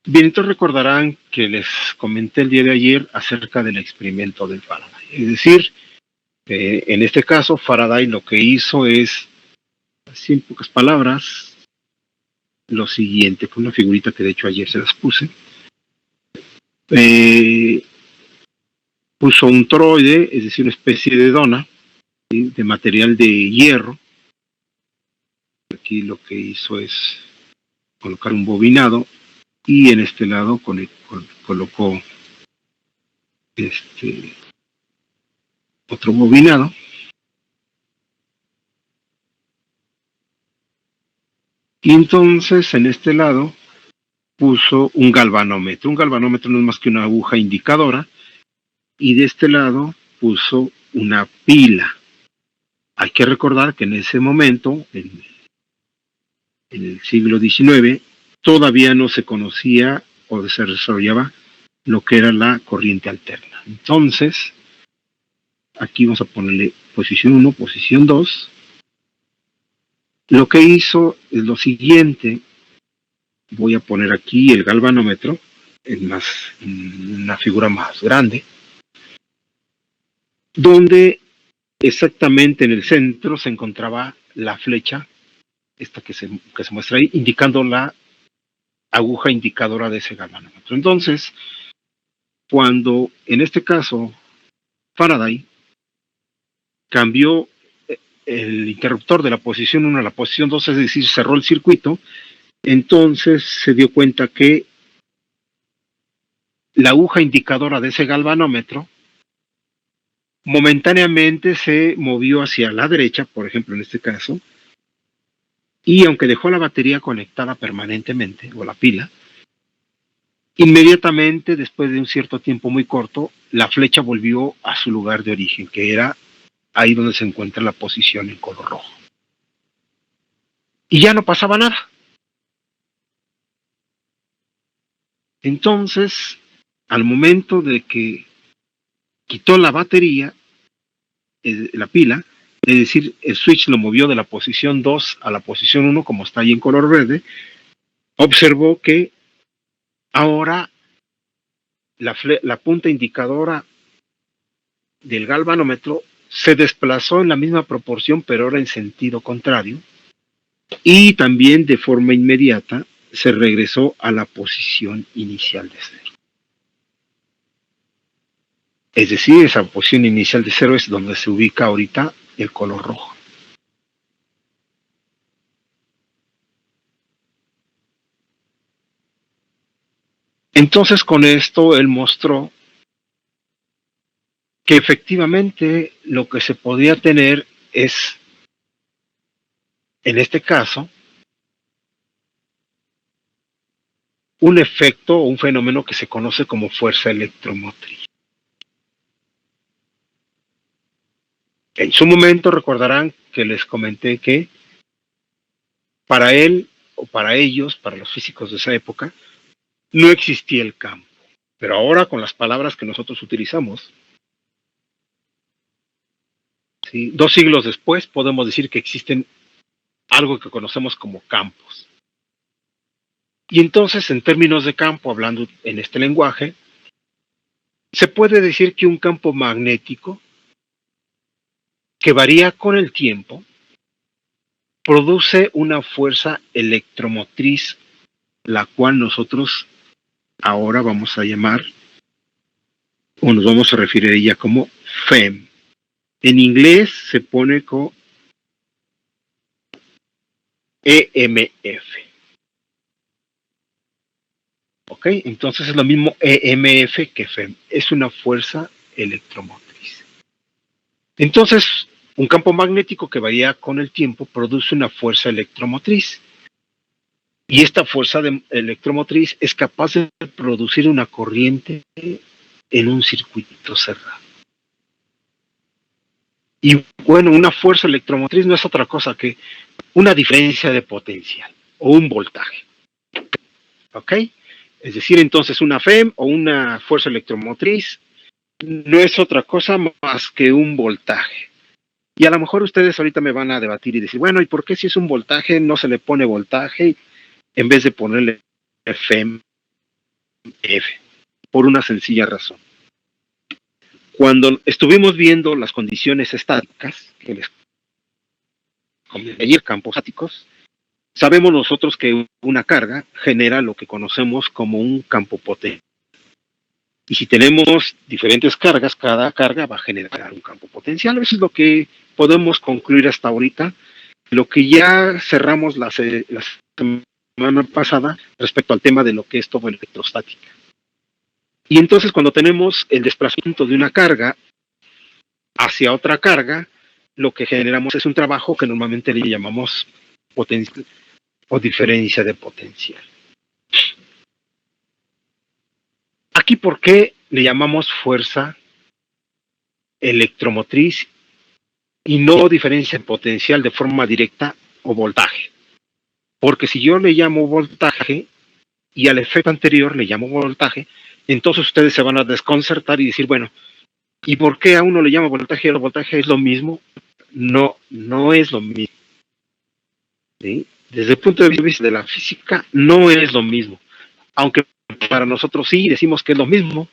Bien, entonces recordarán que les comenté el día de ayer acerca del experimento de Faraday. Es decir, en este caso, Faraday lo que hizo es, así en pocas palabras, lo siguiente, con una figurita que de hecho ayer se las puse. Puso un toroide, es decir, una especie de dona, ¿sí?, de material de hierro. Aquí lo que hizo es colocar un bobinado y en este lado colocó otro bobinado. Y entonces en este lado puso un galvanómetro. Un galvanómetro no es más que una aguja indicadora. Y de este lado puso una pila. Hay que recordar que en ese momento, en el siglo XIX, todavía no se conocía o se desarrollaba lo que era la corriente alterna. Entonces, aquí vamos a ponerle posición 1, posición 2. Lo que hizo es lo siguiente. Voy a poner aquí el galvanómetro en una figura más grande, donde exactamente en el centro se encontraba la flecha, esta que se muestra ahí, indicando la aguja indicadora de ese galvanómetro. Entonces, cuando en este caso Faraday cambió el interruptor de la posición 1 a la posición 2, es decir, cerró el circuito, entonces se dio cuenta que la aguja indicadora de ese galvanómetro momentáneamente se movió hacia la derecha, por ejemplo en este caso, y aunque dejó la batería conectada permanentemente, o la pila, inmediatamente después de un cierto tiempo muy corto, la flecha volvió a su lugar de origen, que era ahí donde se encuentra la posición en color rojo. Y ya no pasaba nada. Entonces, al momento de que quitó la batería, la pila, es decir, el switch lo movió de la posición 2 a la posición 1, como está ahí en color verde, observó que ahora la punta indicadora del galvanómetro se desplazó en la misma proporción, pero ahora en sentido contrario, y también de forma inmediata se regresó a la posición inicial de cero. Es decir, esa posición inicial de cero es donde se ubica ahorita el color rojo. Entonces, con esto él mostró que efectivamente lo que se podía tener es, en este caso, un efecto o un fenómeno que se conoce como fuerza electromotriz. En su momento recordarán que les comenté que para él o para ellos, para los físicos de esa época, no existía el campo. Pero ahora con las palabras que nosotros utilizamos, ¿sí?, 2 siglos después podemos decir que existen algo que conocemos como campos. Y entonces, en términos de campo, hablando en este lenguaje, se puede decir que un campo magnético que varía con el tiempo produce una fuerza electromotriz, la cual nosotros ahora vamos a llamar, o nos vamos a referir a ella como FEM. En inglés se pone con EMF. ¿Ok? Entonces es lo mismo EMF que FEM. Es una fuerza electromotriz. Entonces, un campo magnético que varía con el tiempo produce una fuerza electromotriz. Y esta fuerza electromotriz es capaz de producir una corriente en un circuito cerrado. Y bueno, una fuerza electromotriz no es otra cosa que una diferencia de potencial o un voltaje. ¿Ok? Es decir, entonces una FEM o una fuerza electromotriz no es otra cosa más que un voltaje. Y a lo mejor ustedes ahorita me van a debatir y decir, bueno, ¿y por qué si es un voltaje no se le pone voltaje en vez de ponerle FEM F, por una sencilla razón. Cuando estuvimos viendo las condiciones estáticas, que les comenté ayer, campos estáticos, sabemos nosotros que una carga genera lo que conocemos como un campo potencial. Y si tenemos diferentes cargas, cada carga va a generar un campo potencial. Eso es lo que podemos concluir hasta ahorita. Lo que ya cerramos la semana pasada respecto al tema de lo que es todo electrostática. Y entonces cuando tenemos el desplazamiento de una carga hacia otra carga, lo que generamos es un trabajo que normalmente le llamamos potencial o diferencia de potencial. Aquí, ¿por qué le llamamos fuerza electromotriz y no diferencia de potencial de forma directa o voltaje? Porque si yo le llamo voltaje y al efecto anterior le llamo voltaje, entonces ustedes se van a desconcertar y decir, bueno, ¿y por qué a uno le llama voltaje y al voltaje es lo mismo? No, no es lo mismo. ¿Sí? Desde el punto de vista de la física, no es lo mismo. Aunque para nosotros sí decimos que es lo mismo,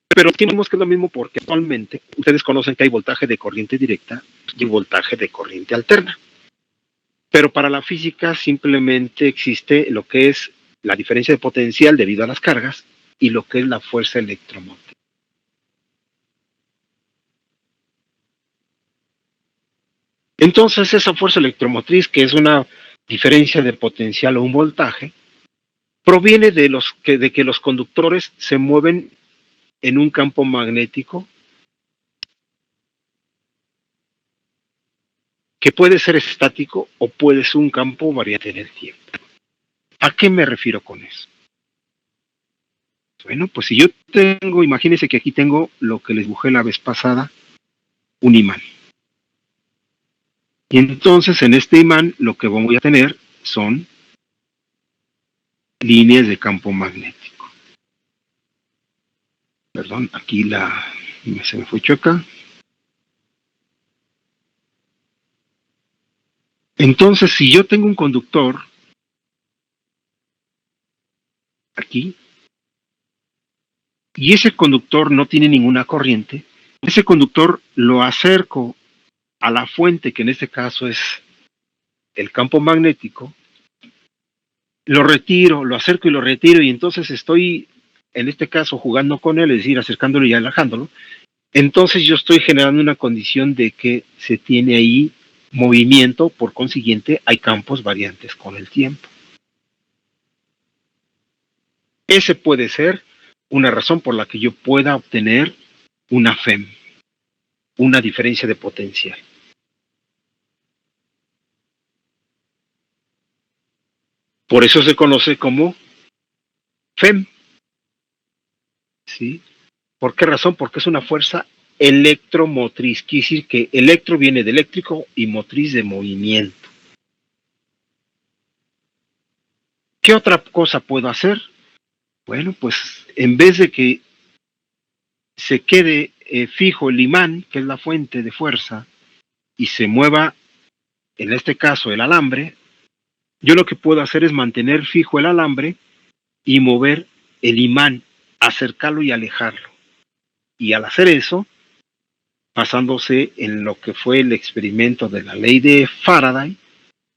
pero decimos que es lo mismo porque actualmente ustedes conocen que hay voltaje de corriente directa y voltaje de corriente alterna. Pero para la física simplemente existe lo que es la diferencia de potencial debido a las cargas y lo que es la fuerza electromotriz. Entonces esa fuerza electromotriz, que es una diferencia de potencial o un voltaje, proviene de que los conductores se mueven en un campo magnético que puede ser estático o puede ser un campo variante en el tiempo. ¿A qué me refiero con eso? Bueno, pues si yo tengo, imagínense que aquí tengo lo que les dibujé la vez pasada, un imán. Y entonces en este imán lo que voy a tener son líneas de campo magnético. Perdón, aquí se me fue chueca. Entonces, si yo tengo un conductor aquí, y ese conductor no tiene ninguna corriente, ese conductor lo acerco a la fuente, que en este caso es el campo magnético, lo retiro, lo acerco y lo retiro, y entonces estoy, en este caso, jugando con él, es decir, acercándolo y alejándolo. Entonces yo estoy generando una condición de que se tiene ahí movimiento, por consiguiente hay campos variantes con el tiempo. Ese puede ser una razón por la que yo pueda obtener una FEM, una diferencia de potencial. Por eso se conoce como FEM. ¿Sí? ¿Por qué razón? Porque es una fuerza electromotriz. Quiere decir que electro viene de eléctrico y motriz de movimiento. ¿Qué otra cosa puedo hacer? Bueno, pues en vez de que se quede fijo el imán, que es la fuente de fuerza, y se mueva, en este caso, el alambre, yo lo que puedo hacer es mantener fijo el alambre y mover el imán, acercarlo y alejarlo. Y al hacer eso, basándose en lo que fue el experimento de la ley de Faraday,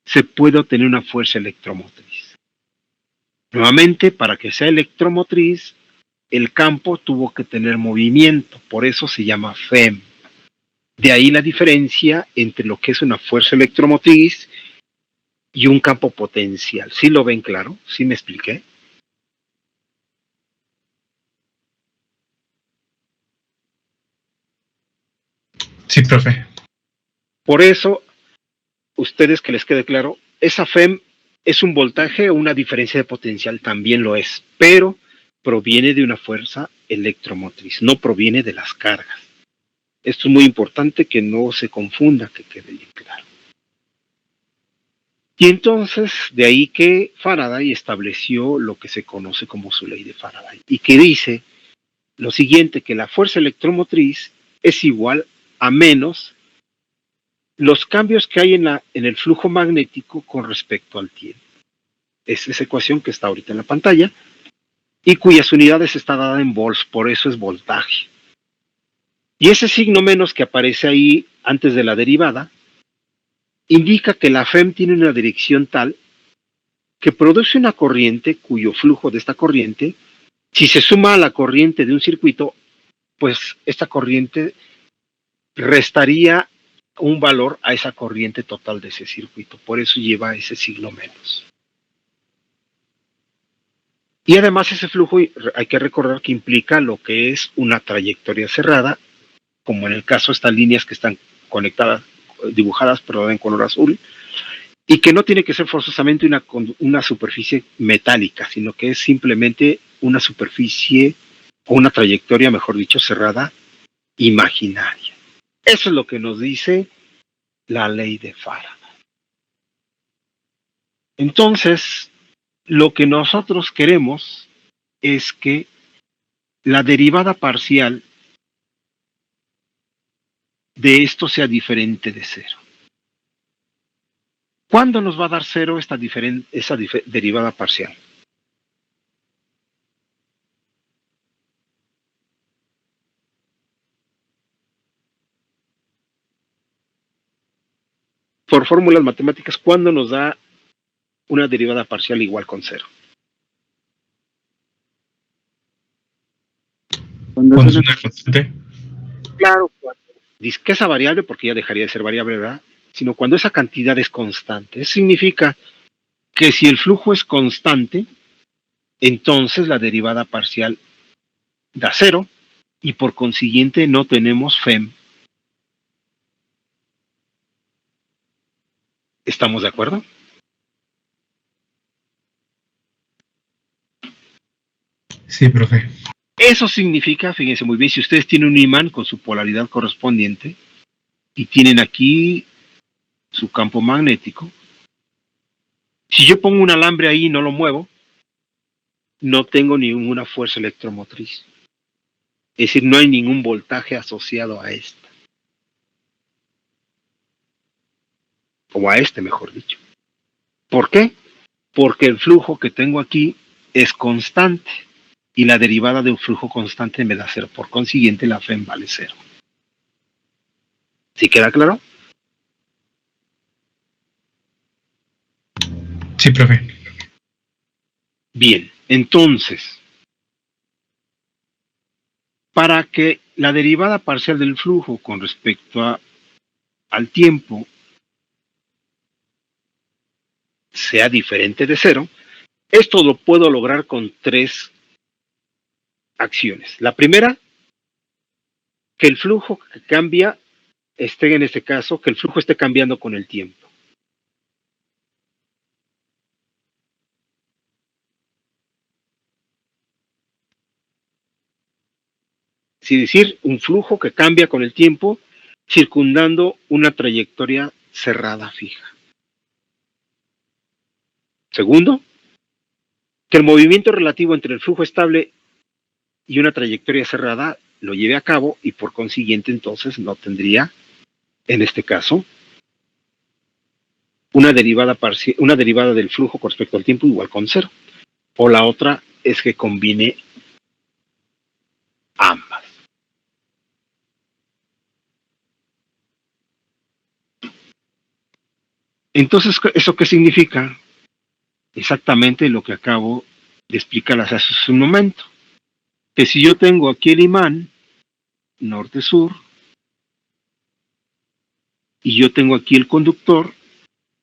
se puede obtener una fuerza electromotriz. Nuevamente, para que sea electromotriz, el campo tuvo que tener movimiento, por eso se llama FEM. De ahí la diferencia entre lo que es una fuerza electromotriz y un campo potencial. ¿Sí lo ven claro? ¿Sí me expliqué? Sí, profe. Por eso, ustedes que les quede claro, esa FEM es un voltaje o una diferencia de potencial, también lo es, pero proviene de una fuerza electromotriz, no proviene de las cargas. Esto es muy importante que no se confunda, que quede bien claro. Y entonces, de ahí que Faraday estableció lo que se conoce como su ley de Faraday, y que dice lo siguiente, que la fuerza electromotriz es igual a menos los cambios que hay en el flujo magnético con respecto al tiempo. Es esa ecuación que está ahorita en la pantalla. y cuyas unidades está dada en volts, por eso es voltaje. Y ese signo menos que aparece ahí antes de la derivada indica que la FEM tiene una dirección tal que produce una corriente cuyo flujo de esta corriente, si se suma a la corriente de un circuito, pues esta corriente restaría un valor a esa corriente total de ese circuito. Por eso lleva ese signo menos. Y además ese flujo hay que recordar que implica lo que es una trayectoria cerrada, como en el caso de estas líneas que están conectadas, dibujadas, perdón, en color azul, y que no tiene que ser forzosamente una superficie metálica, sino que es simplemente una superficie o una trayectoria, mejor dicho, cerrada, imaginaria. Eso es lo que nos dice la ley de Faraday. Entonces, lo que nosotros queremos es que la derivada parcial de esto sea diferente de cero. ¿Cuándo nos va a dar cero esa derivada parcial? Por fórmulas matemáticas, ¿cuándo nos da una derivada parcial igual con cero? Cuando es una constante. Claro, cuando dice que esa variable, porque ya dejaría de ser variable, ¿verdad? Sino cuando esa cantidad es constante. Eso significa que si el flujo es constante, entonces la derivada parcial da cero y por consiguiente no tenemos FEM. ¿Estamos de acuerdo? Sí, profe. Eso significa, fíjense muy bien, si ustedes tienen un imán con su polaridad correspondiente y tienen aquí su campo magnético, si yo pongo un alambre ahí y no lo muevo, no tengo ninguna fuerza electromotriz. Es decir, no hay ningún voltaje asociado a esta. O a este, mejor dicho. ¿Por qué? Porque el flujo que tengo aquí es constante y la derivada de un flujo constante me da cero. Por consiguiente, la FEM vale cero. ¿Sí queda claro? Sí, profe. Bien, entonces, para que la derivada parcial del flujo con respecto al tiempo sea diferente de cero, esto lo puedo lograr con tres acciones. La primera, que el flujo que cambia esté en este caso, que el flujo esté cambiando con el tiempo. Es decir, un flujo que cambia con el tiempo circundando una trayectoria cerrada fija. Segundo, que el movimiento relativo entre el flujo estable y una trayectoria cerrada lo lleve a cabo y por consiguiente entonces no tendría, en este caso, una derivada del flujo con respecto al tiempo igual con cero. O la otra es que combine ambas. Entonces, ¿eso qué significa? Exactamente lo que acabo de explicar hace un momento. Que si yo tengo aquí el imán norte-sur y yo tengo aquí el conductor,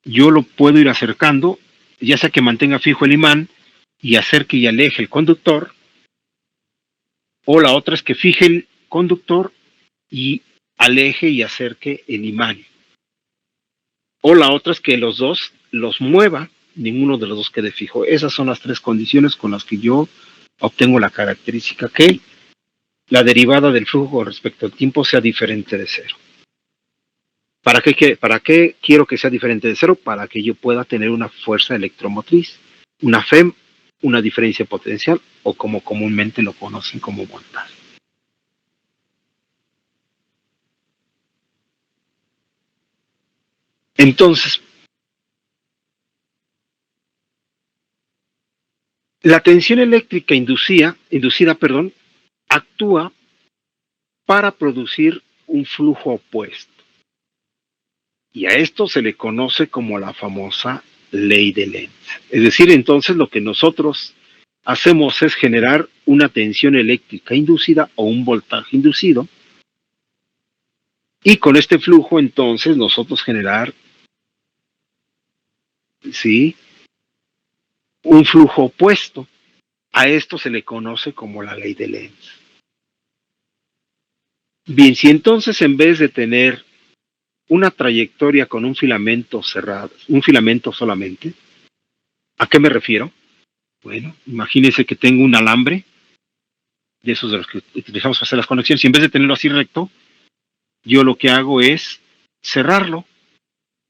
yo lo puedo ir acercando, ya sea que mantenga fijo el imán y acerque y aleje el conductor, o la otra es que fije el conductor y aleje y acerque el imán. O la otra es que los dos los mueva, ninguno de los dos quede fijo. Esas son las tres condiciones con las que yo obtengo la característica que la derivada del flujo con respecto al tiempo sea diferente de cero. ¿Para qué quiero que sea diferente de cero? Para que yo pueda tener una fuerza electromotriz, una FEM, una diferencia potencial o como comúnmente lo conocen como voltaje. Entonces, La tensión eléctrica inducida, actúa para producir un flujo opuesto. Y a esto se le conoce como la famosa ley de Lenz. Es decir, entonces lo que nosotros hacemos es generar una tensión eléctrica inducida o un voltaje inducido, y con este flujo entonces nosotros generar, ¿sí?, un flujo opuesto. A esto se le conoce como la ley de Lenz. Bien, si entonces en vez de tener una trayectoria con un filamento cerrado, un filamento solamente, ¿a qué me refiero? Bueno, imagínense que tengo un alambre, de esos de los que utilizamos para hacer las conexiones, y en vez de tenerlo así recto, yo lo que hago es cerrarlo,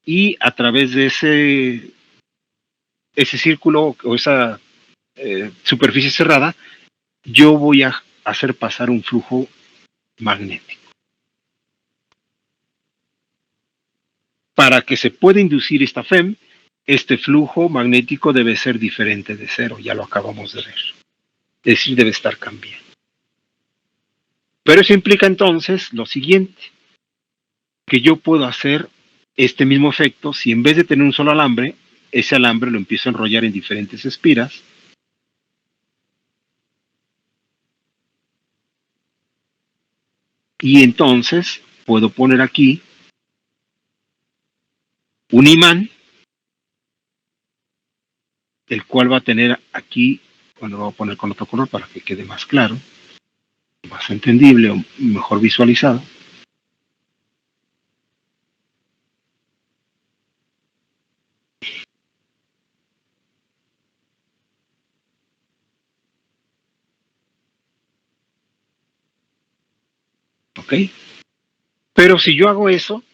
y a través de ese círculo o esa superficie cerrada, yo voy a hacer pasar un flujo magnético. Para que se pueda inducir esta FEM, este flujo magnético debe ser diferente de cero, ya lo acabamos de ver. Es decir, debe estar cambiando. Pero eso implica entonces lo siguiente, que yo puedo hacer este mismo efecto si en vez de tener un solo alambre, ese alambre lo empiezo a enrollar en diferentes espiras. Y entonces puedo poner aquí un imán, el cual va a tener aquí, bueno, lo voy a poner con otro color para que quede más claro, más entendible o mejor visualizado. ¿Ok? Pero si yo hago eso,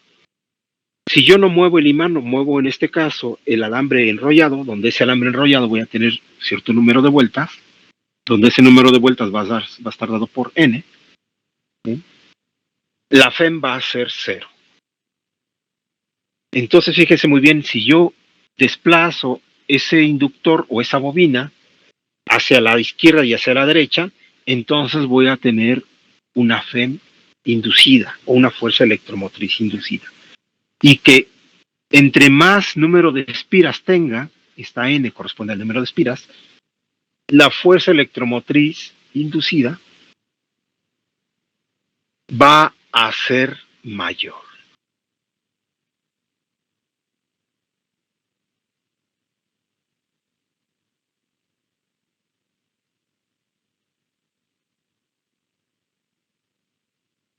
si yo no muevo el imán, no muevo en este caso el alambre enrollado, donde ese alambre enrollado voy a tener cierto número de vueltas, donde ese número de vueltas va a estar dado por n, ¿sí?, la FEM va a ser 0. Entonces fíjese muy bien, si yo desplazo ese inductor o esa bobina hacia la izquierda y hacia la derecha, entonces voy a tener una FEM inducida o una fuerza electromotriz inducida. Y que entre más número de espiras tenga, esta n corresponde al número de espiras, la fuerza electromotriz inducida va a ser mayor.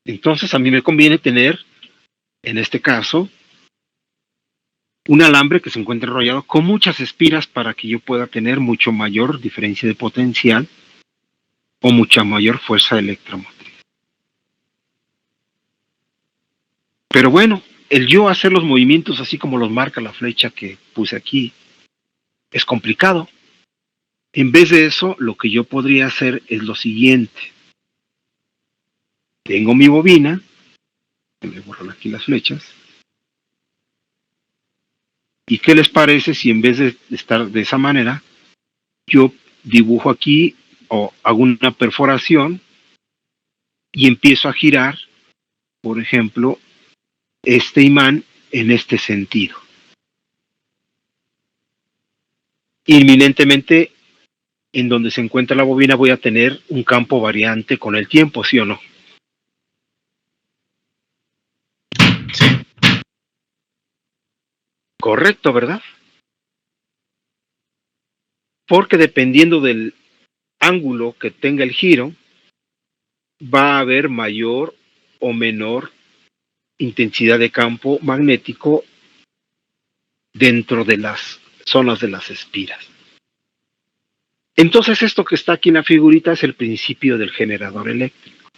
Entonces a mí me conviene tener, en este caso, un alambre que se encuentre enrollado con muchas espiras para que yo pueda tener mucho mayor diferencia de potencial o mucha mayor fuerza electromotriz. Pero bueno, el yo hacer los movimientos así como los marca la flecha que puse aquí es complicado. En vez de eso, lo que yo podría hacer es lo siguiente. Tengo mi bobina, me borran aquí las flechas. ¿Y qué les parece si en vez de estar de esa manera, yo dibujo aquí o hago una perforación y empiezo a girar, por ejemplo, este imán en este sentido? Inminentemente, en donde se encuentra la bobina voy a tener un campo variante con el tiempo, ¿sí o no? Sí. Correcto, ¿verdad? Porque dependiendo del ángulo que tenga el giro, va a haber mayor o menor intensidad de campo magnético dentro de las zonas de las espiras. Entonces esto que está aquí en la figurita es el principio del generador eléctrico.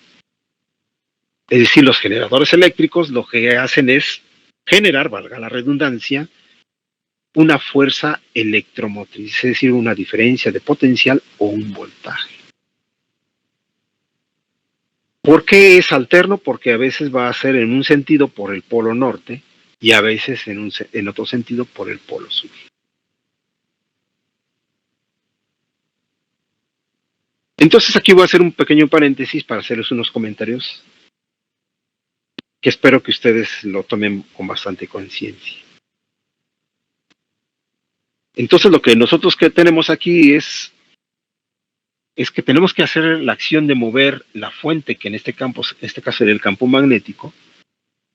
Es decir, los generadores eléctricos lo que hacen es generar, valga la redundancia, una fuerza electromotriz, es decir, una diferencia de potencial o un voltaje. ¿Por qué es alterno? Porque a veces va a ser en un sentido por el polo norte y a veces en otro sentido por el polo sur. Entonces aquí voy a hacer un pequeño paréntesis para hacerles unos comentarios que espero que ustedes lo tomen con bastante conciencia. Entonces lo que nosotros que tenemos aquí es que tenemos que hacer la acción de mover la fuente, que en este campo, en este caso sería el campo magnético,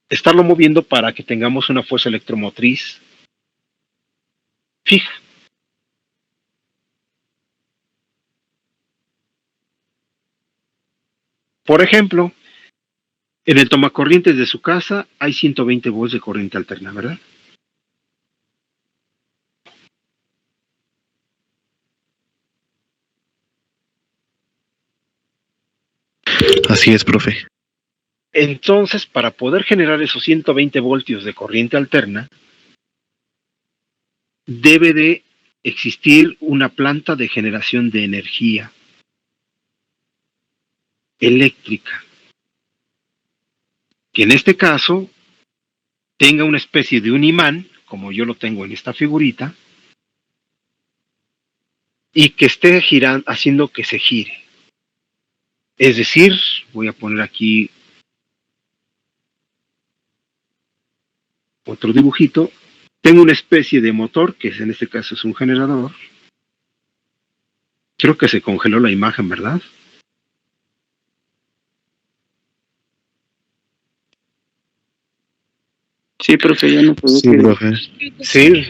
estarlo moviendo para que tengamos una fuerza electromotriz fija. Por ejemplo, en el tomacorrientes de su casa hay 120 volts de corriente alterna, ¿verdad? Así es, profe. Entonces, para poder generar esos 120 voltios de corriente alterna, debe de existir una planta de generación de energía eléctrica, que en este caso tenga una especie de un imán, como yo lo tengo en esta figurita, y que esté girando, haciendo que se gire. Es decir, voy a poner aquí otro dibujito. Tengo una especie de motor, que en este caso es un generador. Creo que se congeló la imagen, ¿verdad? Sí, profe, ya no puedo Sí, profe. Sí,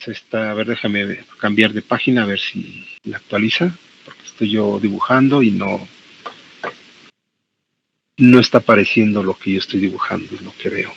se está, a ver, déjame cambiar de página a ver si la actualiza, porque estoy yo dibujando y no está apareciendo lo que yo estoy dibujando, lo que veo.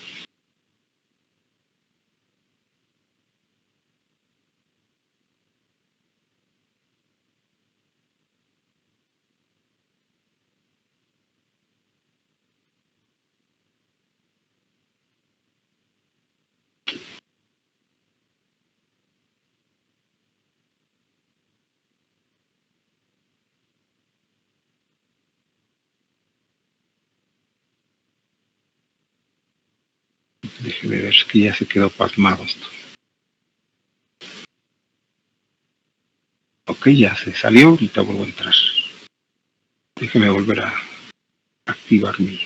Déjeme ver que ya se quedó pasmado esto. Ok, ya se salió, ahorita vuelvo a entrar. Déjeme volver a activar mi...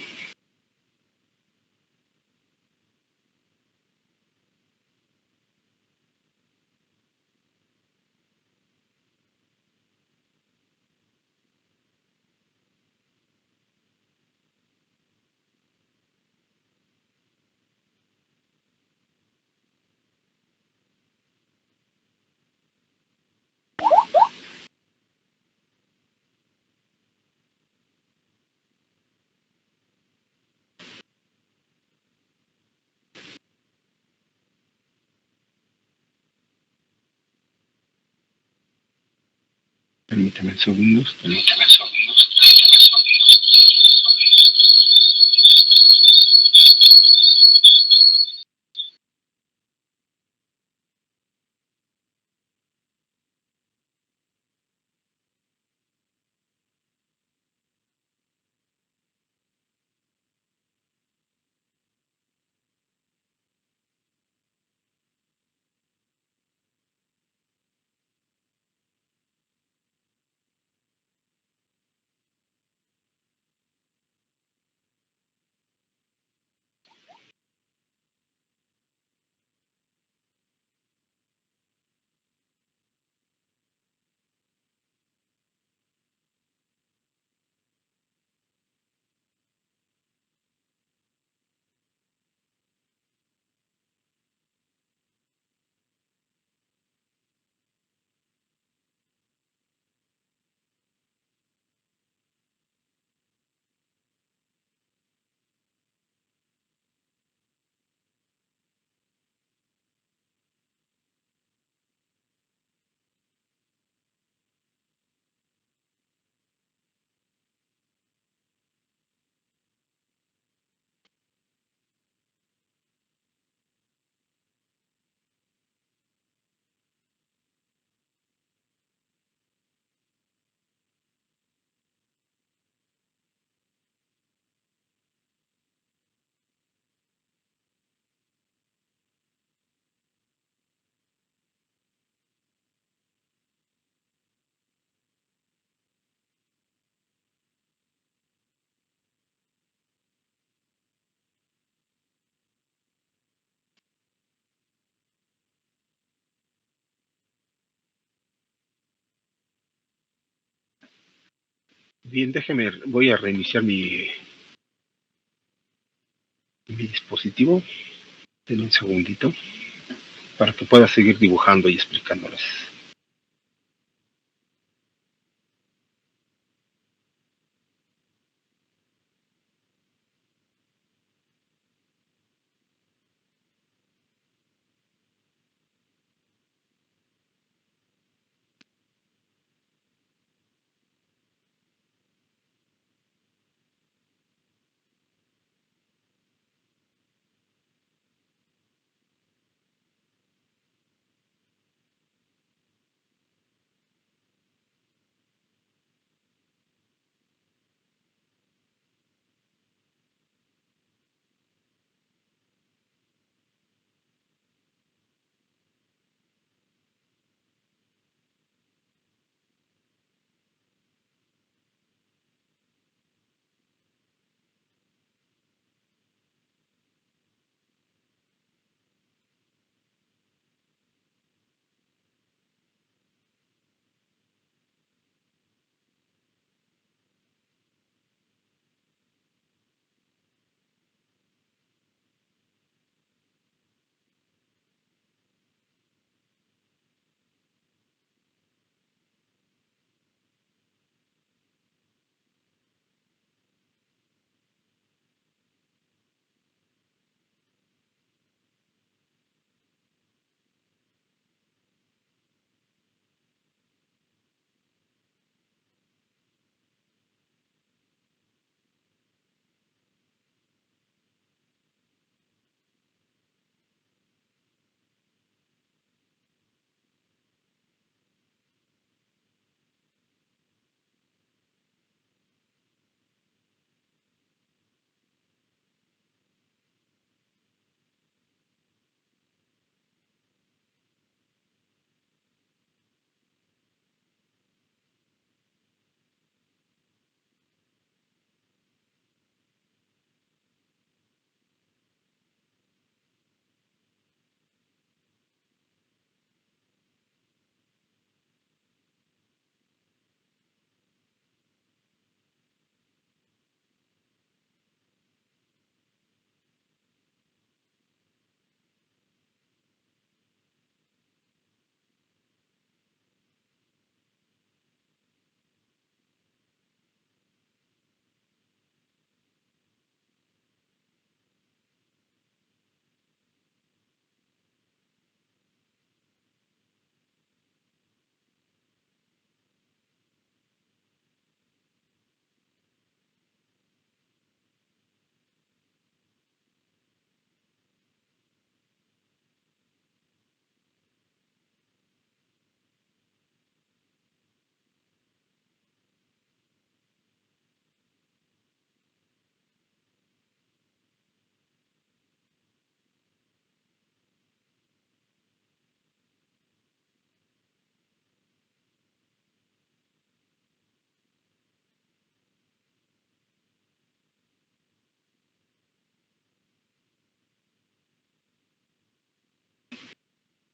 Permítame segundos, permítame segundos. Bien, voy a reiniciar mi dispositivo. Denme un segundito para que pueda seguir dibujando y explicándoles.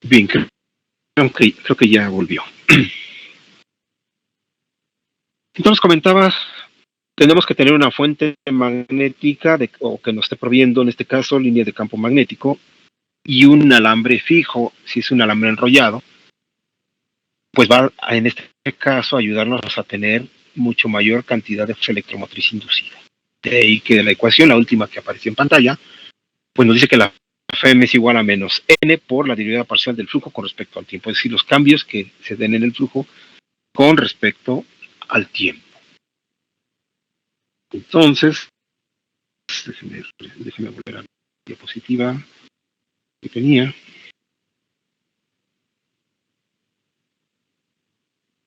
Bien, creo que ya volvió. Entonces comentaba, tenemos que tener una fuente magnética o que nos esté proviendo, en este caso, línea de campo magnético y un alambre fijo. Si es un alambre enrollado, pues va a, en este caso, ayudarnos a tener mucho mayor cantidad de fuerza electromotriz inducida. De ahí que la ecuación, la última que apareció en pantalla, pues nos dice que la Fm es igual a menos n por la derivada parcial del flujo con respecto al tiempo, es decir, los cambios que se den en el flujo con respecto al tiempo. Entonces, déjeme volver a la diapositiva que tenía,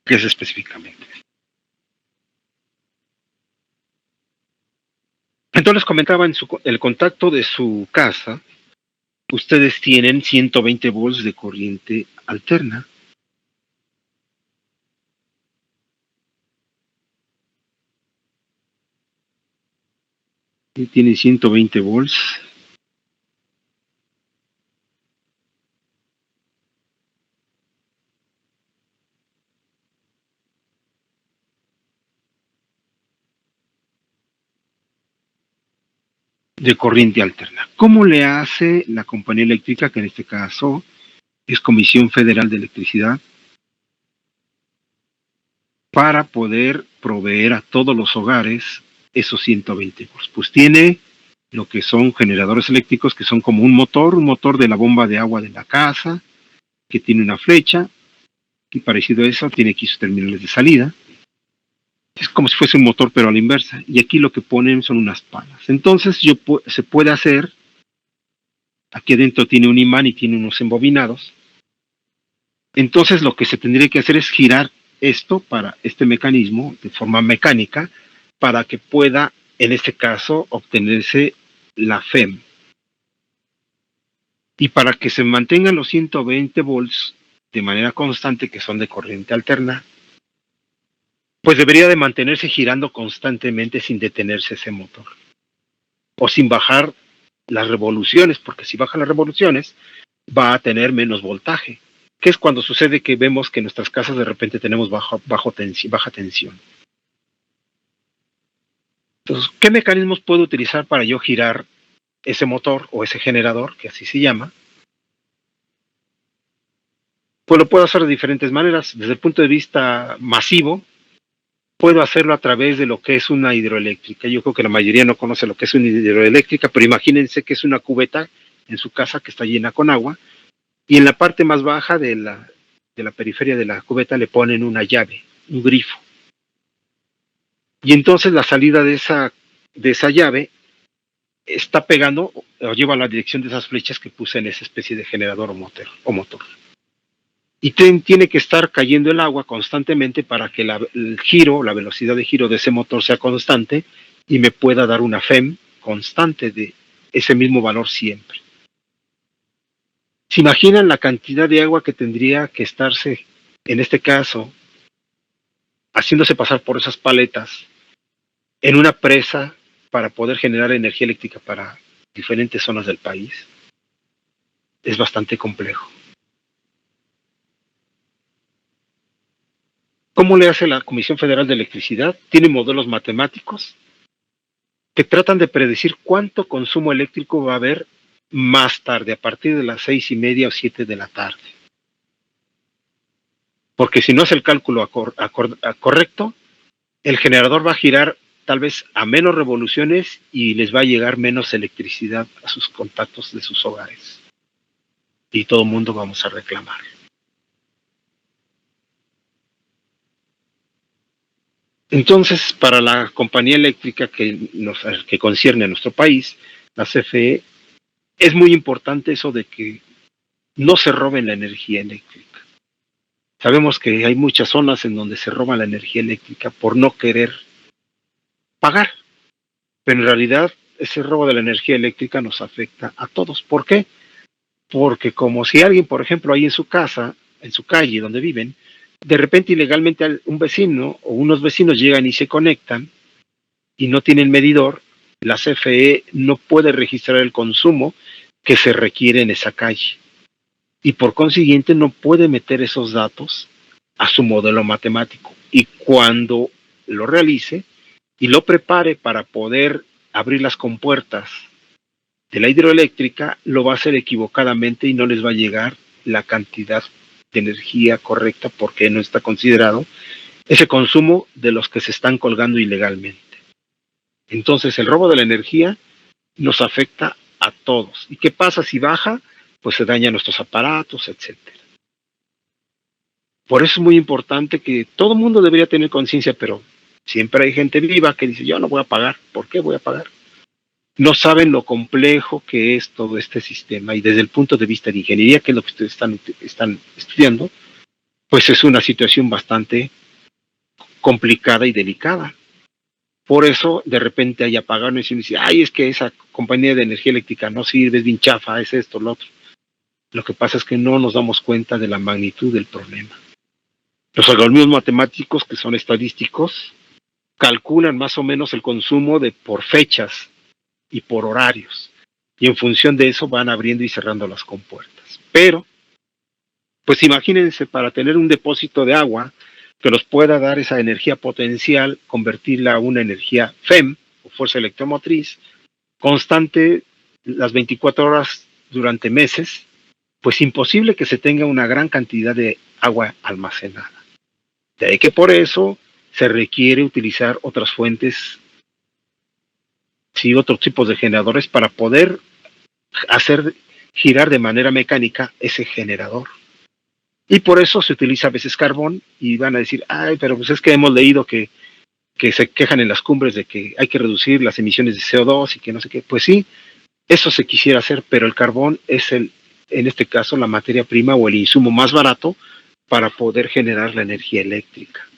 que es específicamente. Entonces comentaba en el contacto de su casa, ustedes tienen 120 volts de corriente alterna. Y tienen 120 volts. de corriente alterna. ¿Cómo le hace la compañía eléctrica, que en este caso es Comisión Federal de Electricidad, para poder proveer a todos los hogares esos 120 volts? Pues tiene lo que son generadores eléctricos, que son como un motor de la bomba de agua de la casa, que tiene una flecha, y parecido a eso, tiene aquí sus terminales de salida. Es como si fuese un motor, pero a la inversa. Y aquí lo que ponen son unas palas. Entonces se puede hacer, aquí adentro tiene un imán y tiene unos embobinados. Entonces lo que se tendría que hacer es girar esto para este mecanismo de forma mecánica, para que pueda, en este caso, obtenerse la FEM. Y para que se mantengan los 120 volts de manera constante, que son de corriente alterna, pues debería de mantenerse girando constantemente sin detenerse ese motor. O sin bajar las revoluciones, porque si baja las revoluciones, va a tener menos voltaje. Que es cuando sucede que vemos que en nuestras casas de repente tenemos baja tensión. Entonces, ¿qué mecanismos puedo utilizar para yo girar ese motor o ese generador, que así se llama? Pues lo puedo hacer de diferentes maneras. Desde el punto de vista masivo, puedo hacerlo a través de lo que es una hidroeléctrica. Yo creo que la mayoría no conoce lo que es una hidroeléctrica, pero imagínense que es una cubeta en su casa que está llena con agua, y en la parte más baja de la periferia de la cubeta le ponen una llave, un grifo. Y entonces la salida de esa llave está pegando o lleva la dirección de esas flechas que puse en esa especie de generador o motor. Y tiene que estar cayendo el agua constantemente para que el giro, la velocidad de giro de ese motor sea constante y me pueda dar una FEM constante de ese mismo valor siempre. ¿Se imaginan la cantidad de agua que tendría que estarse, en este caso, haciéndose pasar por esas paletas en una presa para poder generar energía eléctrica para diferentes zonas del país? Es bastante complejo. ¿Cómo le hace la Comisión Federal de Electricidad? Tiene modelos matemáticos que tratan de predecir cuánto consumo eléctrico va a haber más tarde, a partir de las 6:30 o 7 de la tarde. Porque si no es el cálculo correcto, el generador va a girar tal vez a menos revoluciones y les va a llegar menos electricidad a sus contactos de sus hogares. Y todo el mundo vamos a reclamar. Entonces, para la compañía eléctrica que concierne a nuestro país, la CFE, es muy importante eso de que no se roben la energía eléctrica. Sabemos que hay muchas zonas en donde se roba la energía eléctrica por no querer pagar, pero en realidad ese robo de la energía eléctrica nos afecta a todos. ¿Por qué? Porque como si alguien, por ejemplo, ahí en su casa, en su calle donde viven, de repente ilegalmente un vecino o unos vecinos llegan y se conectan y no tienen medidor, la CFE no puede registrar el consumo que se requiere en esa calle. Y por consiguiente no puede meter esos datos a su modelo matemático. Y cuando lo realice y lo prepare para poder abrir las compuertas de la hidroeléctrica, lo va a hacer equivocadamente y no les va a llegar la cantidad de energía correcta porque no está considerado ese consumo de los que se están colgando ilegalmente. Entonces el robo de la energía nos afecta a todos. ¿Y qué pasa si baja? Pues se dañan nuestros aparatos, etcétera. Por eso es muy importante que todo el mundo debería tener conciencia, pero siempre hay gente viva que dice, yo no voy a pagar. ¿Por qué voy a pagar? No saben lo complejo que es todo este sistema, y desde el punto de vista de ingeniería, que es lo que ustedes están estudiando, pues es una situación bastante complicada y delicada. Por eso de repente hay apagones y uno dice, ay, es que esa compañía de energía eléctrica no sirve, es bien chafa, es esto, lo otro. Lo que pasa es que no nos damos cuenta de la magnitud del problema. Los algoritmos matemáticos, que son estadísticos, calculan más o menos el consumo por fechas y por horarios. Y en función de eso van abriendo y cerrando las compuertas. Pero, pues imagínense, para tener un depósito de agua que nos pueda dar esa energía potencial, convertirla a una energía FEM, o fuerza electromotriz, constante las 24 horas durante meses, pues imposible que se tenga una gran cantidad de agua almacenada. De ahí que por eso se requiere utilizar otras fuentes, sí, otros tipos de generadores para poder hacer girar de manera mecánica ese generador. Y por eso se utiliza a veces carbón y van a decir, ay, pero pues es que hemos leído que se quejan en las cumbres de que hay que reducir las emisiones de CO2 y que no sé qué. Pues sí, eso se quisiera hacer, pero el carbón es en este caso, la materia prima o el insumo más barato para poder generar la energía eléctrica.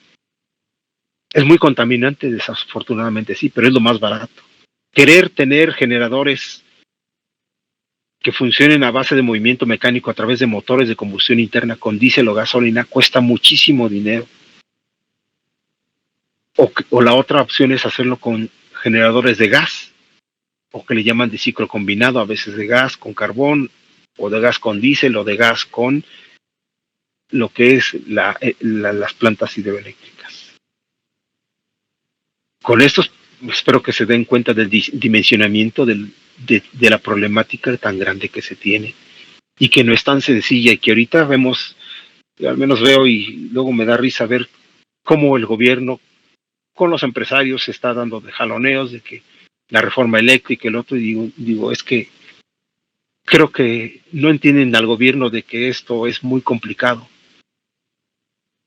Es muy contaminante, desafortunadamente sí, pero es lo más barato. Querer tener generadores que funcionen a base de movimiento mecánico a través de motores de combustión interna con diésel o gasolina cuesta muchísimo dinero. O la otra opción es hacerlo con generadores de gas, o que le llaman de ciclo combinado, a veces de gas con carbón, o de gas con diésel, o de gas con lo que es las plantas hidroeléctricas. Con esto espero que se den cuenta del dimensionamiento de la problemática tan grande que se tiene y que no es tan sencilla y que ahorita vemos, al menos veo y luego me da risa ver cómo el gobierno con los empresarios se está dando de jaloneos de que la reforma eléctrica, el otro, y digo, es que creo que no entienden al gobierno de que esto es muy complicado.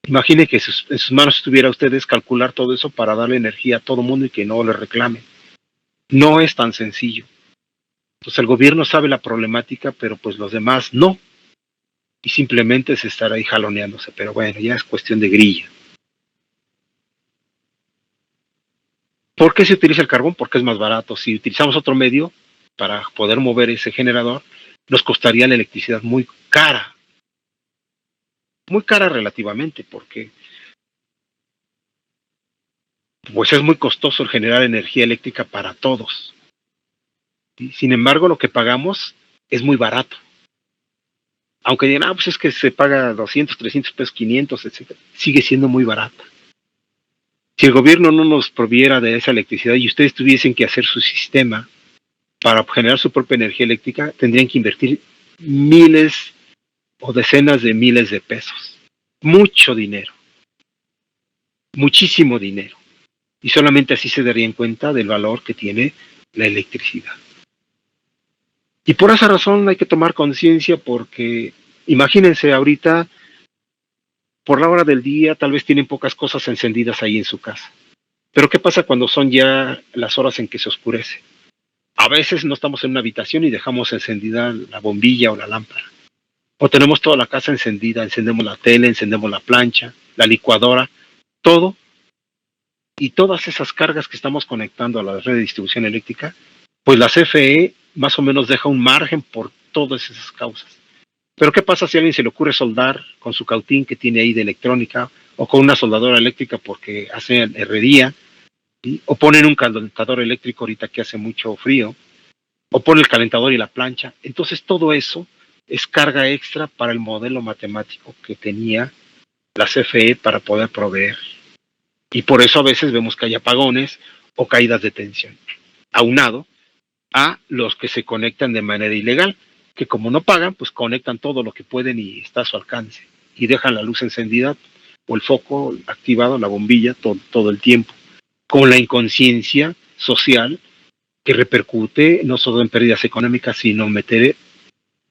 Imagine que en sus manos estuviera ustedes calcular todo eso para darle energía a todo mundo y que no le reclamen. No es tan sencillo. Pues el gobierno sabe la problemática, pero pues los demás no. Y simplemente se estará ahí jaloneándose. Pero bueno, ya es cuestión de grilla. ¿Por qué se utiliza el carbón? Porque es más barato. Si utilizamos otro medio para poder mover ese generador, nos costaría la electricidad muy cara. Muy cara relativamente, porque pues es muy costoso el generar energía eléctrica para todos. ¿Sí? Sin embargo, lo que pagamos es muy barato. Aunque digan, pues es que se paga 200, 300 pesos, 500, etc. Sigue siendo muy barata. Si el gobierno no nos proviera de esa electricidad y ustedes tuviesen que hacer su sistema para generar su propia energía eléctrica, tendrían que invertir miles o decenas de miles de pesos. Mucho dinero. Muchísimo dinero. Y solamente así se darían cuenta del valor que tiene la electricidad. Y por esa razón hay que tomar conciencia porque, imagínense ahorita, por la hora del día tal vez tienen pocas cosas encendidas ahí en su casa. Pero ¿qué pasa cuando son ya las horas en que se oscurece? A veces no estamos en una habitación y dejamos encendida la bombilla o la lámpara. O tenemos toda la casa encendida, encendemos la tele, encendemos la plancha, la licuadora, todo. Y todas esas cargas que estamos conectando a la red de distribución eléctrica, pues la CFE más o menos deja un margen por todas esas causas. Pero ¿qué pasa si a alguien se le ocurre soldar con su cautín que tiene ahí de electrónica o con una soldadora eléctrica porque hace herrería? ¿Sí? O ponen un calentador eléctrico ahorita que hace mucho frío, o pone el calentador y la plancha. Entonces todo eso es carga extra para el modelo matemático que tenía la CFE para poder proveer. Y por eso a veces vemos que hay apagones o caídas de tensión, aunado a los que se conectan de manera ilegal, que como no pagan, pues conectan todo lo que pueden y está a su alcance, y dejan la luz encendida o el foco activado, la bombilla, todo el tiempo, con la inconsciencia social que repercute no solo en pérdidas económicas, sino meter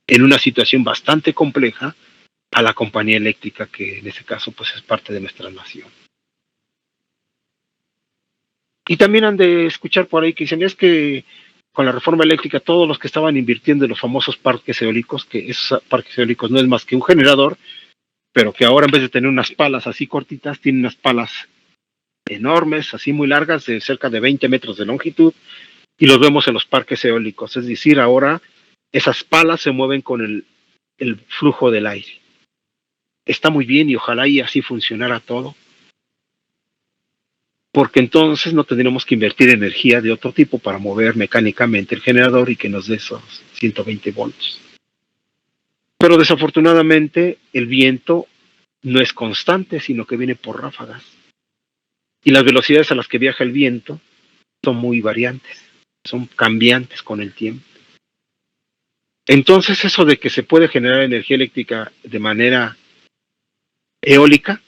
en una situación bastante compleja a la compañía eléctrica, que en este caso pues es parte de nuestra nación. Y también han de escuchar por ahí que dicen, es que con la reforma eléctrica todos los que estaban invirtiendo en los famosos parques eólicos, que esos parques eólicos no es más que un generador, pero que ahora en vez de tener unas palas así cortitas, tienen unas palas enormes, así muy largas, de cerca de 20 metros de longitud, y los vemos en los parques eólicos. Es decir, ahora esas palas se mueven con el flujo del aire. Está muy bien y ojalá y así funcionara todo, porque entonces no tendríamos que invertir energía de otro tipo para mover mecánicamente el generador y que nos dé esos 120 voltios. Pero desafortunadamente el viento no es constante, sino que viene por ráfagas. Y las velocidades a las que viaja el viento son muy variantes. son cambiantes con el tiempo. Entonces, eso de que se puede generar energía eléctrica de manera eólica,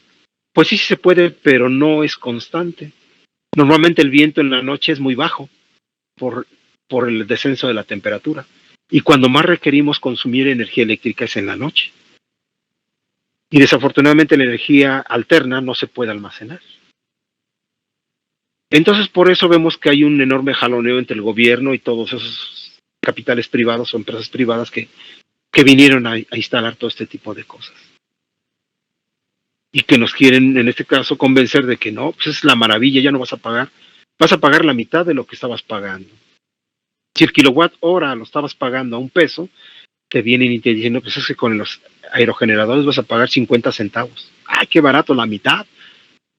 pues sí se puede, pero no es constante. Normalmente el viento en la noche es muy bajo por, por el descenso de la temperatura. Y cuando más requerimos consumir energía eléctrica es en la noche. Y desafortunadamente la energía alterna no se puede almacenar. Entonces por eso vemos que hay un enorme jaloneo entre el gobierno y todos esos capitales privados o empresas privadas que vinieron a instalar todo este tipo de cosas. Y que nos quieren, en este caso, convencer de que no, pues es la maravilla, ya no vas a pagar la mitad de lo que estabas pagando. Si el kilowatt hora lo estabas pagando a $1, te vienen y te dicen, no, pues es que con los aerogeneradores vas a pagar 50 centavos. ¡Ay, qué barato, la mitad!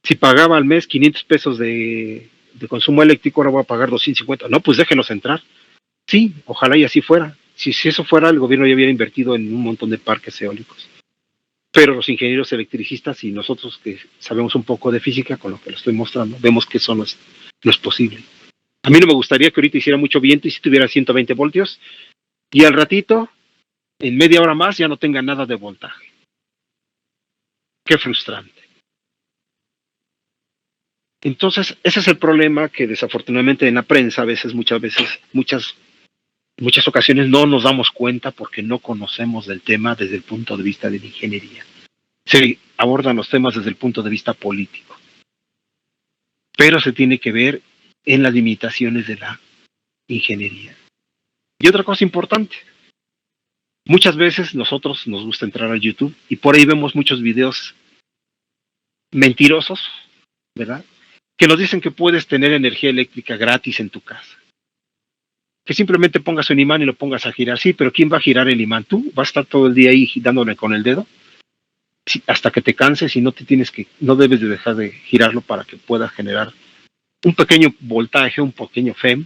Si pagaba al mes 500 pesos de consumo eléctrico, ahora voy a pagar 250. No, pues déjenlos entrar. Sí, ojalá y así fuera. Si eso fuera, el gobierno ya hubiera invertido en un montón de parques eólicos. Pero los ingenieros electricistas y nosotros que sabemos un poco de física, con lo que lo estoy mostrando, vemos que eso no es posible. A mí no me gustaría que ahorita hiciera mucho viento y si tuviera 120 voltios y al ratito, en media hora más, ya no tenga nada de voltaje. Qué frustrante. Entonces, ese es el problema que desafortunadamente en la prensa, muchas ocasiones no nos damos cuenta porque no conocemos del tema desde el punto de vista de la ingeniería. Se abordan los temas desde el punto de vista político, pero se tiene que ver en las limitaciones de la ingeniería. Y otra cosa importante, muchas veces nosotros nos gusta entrar a YouTube y por ahí vemos muchos videos mentirosos, ¿verdad? Que nos dicen que puedes tener energía eléctrica gratis en tu casa. Que simplemente pongas un imán y lo pongas a girar. Sí, pero ¿quién va a girar el imán? ¿Tú? ¿Vas a estar todo el día ahí dándole con el dedo? Sí, hasta que te canses y no debes de dejar de girarlo para que pueda generar un pequeño voltaje, un pequeño FEM,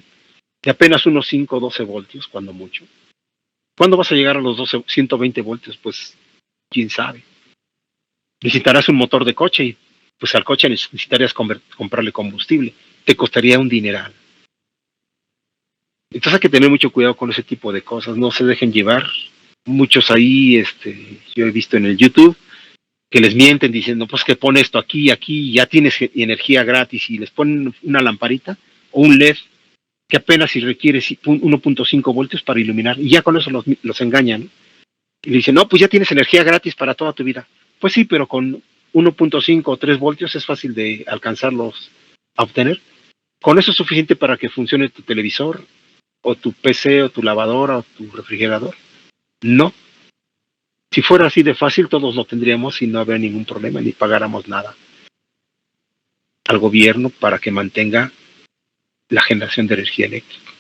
de apenas unos 5 o 12 voltios, cuando mucho. ¿Cuándo vas a llegar a los 120 voltios? Pues, quién sabe. Necesitarás un motor de coche y pues al coche necesitarías comprarle combustible. Te costaría un dineral. Entonces hay que tener mucho cuidado con ese tipo de cosas. No se dejen llevar. Muchos ahí, yo he visto en el YouTube, que les mienten diciendo, pues que pon esto aquí, ya tienes energía gratis y les ponen una lamparita o un LED que apenas si requiere 1.5 voltios para iluminar y ya con eso los engañan. Y le dicen, no, pues ya tienes energía gratis para toda tu vida. Pues sí, pero con 1.5 o 3 voltios es fácil de alcanzarlos a obtener. Con eso es suficiente para que funcione tu televisor, o tu PC, o tu lavadora, o tu refrigerador. No. Si fuera así de fácil, todos lo tendríamos y no habría ningún problema, ni pagáramos nada al gobierno para que mantenga la generación de energía eléctrica.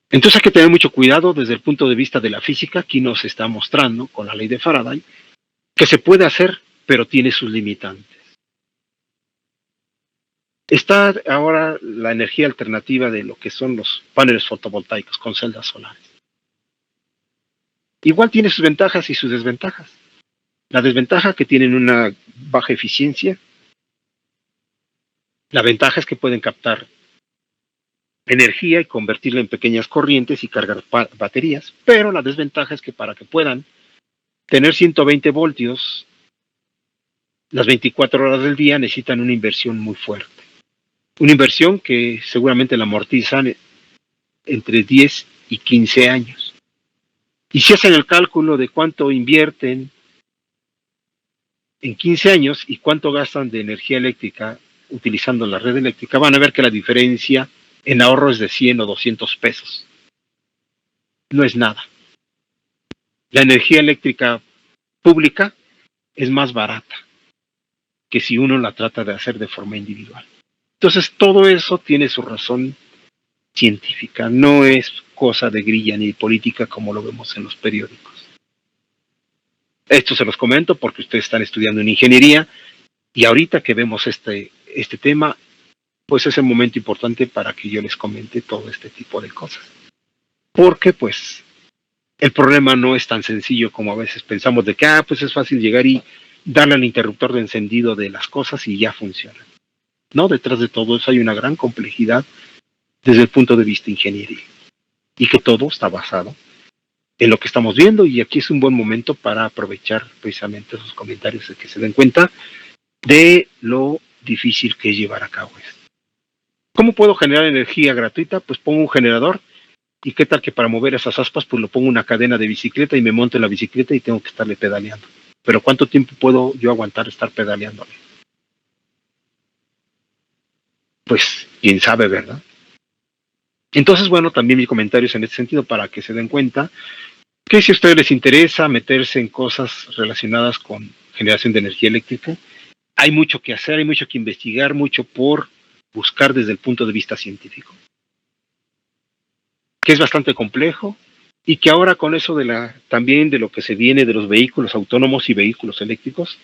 Entonces hay que tener mucho cuidado desde el punto de vista de la física. Aquí nos está mostrando con la ley de Faraday que se puede hacer, pero tiene sus limitantes. Está ahora la energía alternativa de lo que son los paneles fotovoltaicos con celdas solares. Igual tiene sus ventajas y sus desventajas. La desventaja que tienen una baja eficiencia. La ventaja es que pueden captar energía y convertirla en pequeñas corrientes y cargar baterías, pero la desventaja es que para que puedan tener 120 voltios las 24 horas del día necesitan una inversión muy fuerte. Una inversión que seguramente la amortizan entre 10 y 15 años. Y si hacen el cálculo de cuánto invierten en 15 años y cuánto gastan de energía eléctrica utilizando la red eléctrica, van a ver que la diferencia en ahorro es de 100 o 200 pesos. No es nada. La energía eléctrica pública es más barata que si uno la trata de hacer de forma individual. Entonces todo eso tiene su razón científica, no es cosa de grilla ni de política como lo vemos en los periódicos. Esto se los comento porque ustedes están estudiando en ingeniería y ahorita que vemos este tema, pues es el momento importante para que yo les comente todo este tipo de cosas. Porque pues el problema no es tan sencillo como a veces pensamos de que pues es fácil llegar y darle al interruptor de encendido de las cosas y ya funciona. No, detrás de todo eso hay una gran complejidad desde el punto de vista ingenieril. Y que todo está basado en lo que estamos viendo, y aquí es un buen momento para aprovechar precisamente esos comentarios de que se den cuenta de lo difícil que es llevar a cabo esto. ¿Cómo puedo generar energía gratuita? Pues pongo un generador, y qué tal que para mover esas aspas pues lo pongo una cadena de bicicleta y me monto en la bicicleta y tengo que estarle pedaleando. Pero ¿cuánto tiempo puedo yo aguantar estar pedaleándole? Pues quién sabe, ¿verdad? Entonces, bueno, también mis comentarios en este sentido para que se den cuenta que si a ustedes les interesa meterse en cosas relacionadas con generación de energía eléctrica, hay mucho que hacer, hay mucho que investigar, mucho por buscar desde el punto de vista científico, que es bastante complejo, y que ahora con eso también de lo que se viene de los vehículos autónomos y vehículos eléctricos,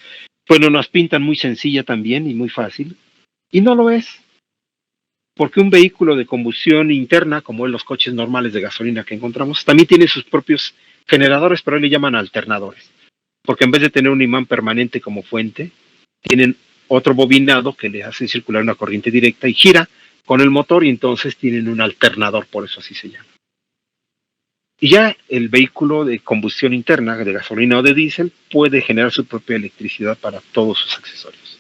pues nos pintan muy sencilla también y muy fácil, y no lo es, porque un vehículo de combustión interna, como los coches normales de gasolina que encontramos, también tiene sus propios generadores, pero hoy le llaman alternadores, porque en vez de tener un imán permanente como fuente, tienen otro bobinado que le hace circular una corriente directa y gira con el motor, y entonces tienen un alternador, por eso así se llama. Y ya el vehículo de combustión interna, de gasolina o de diésel, puede generar su propia electricidad para todos sus accesorios.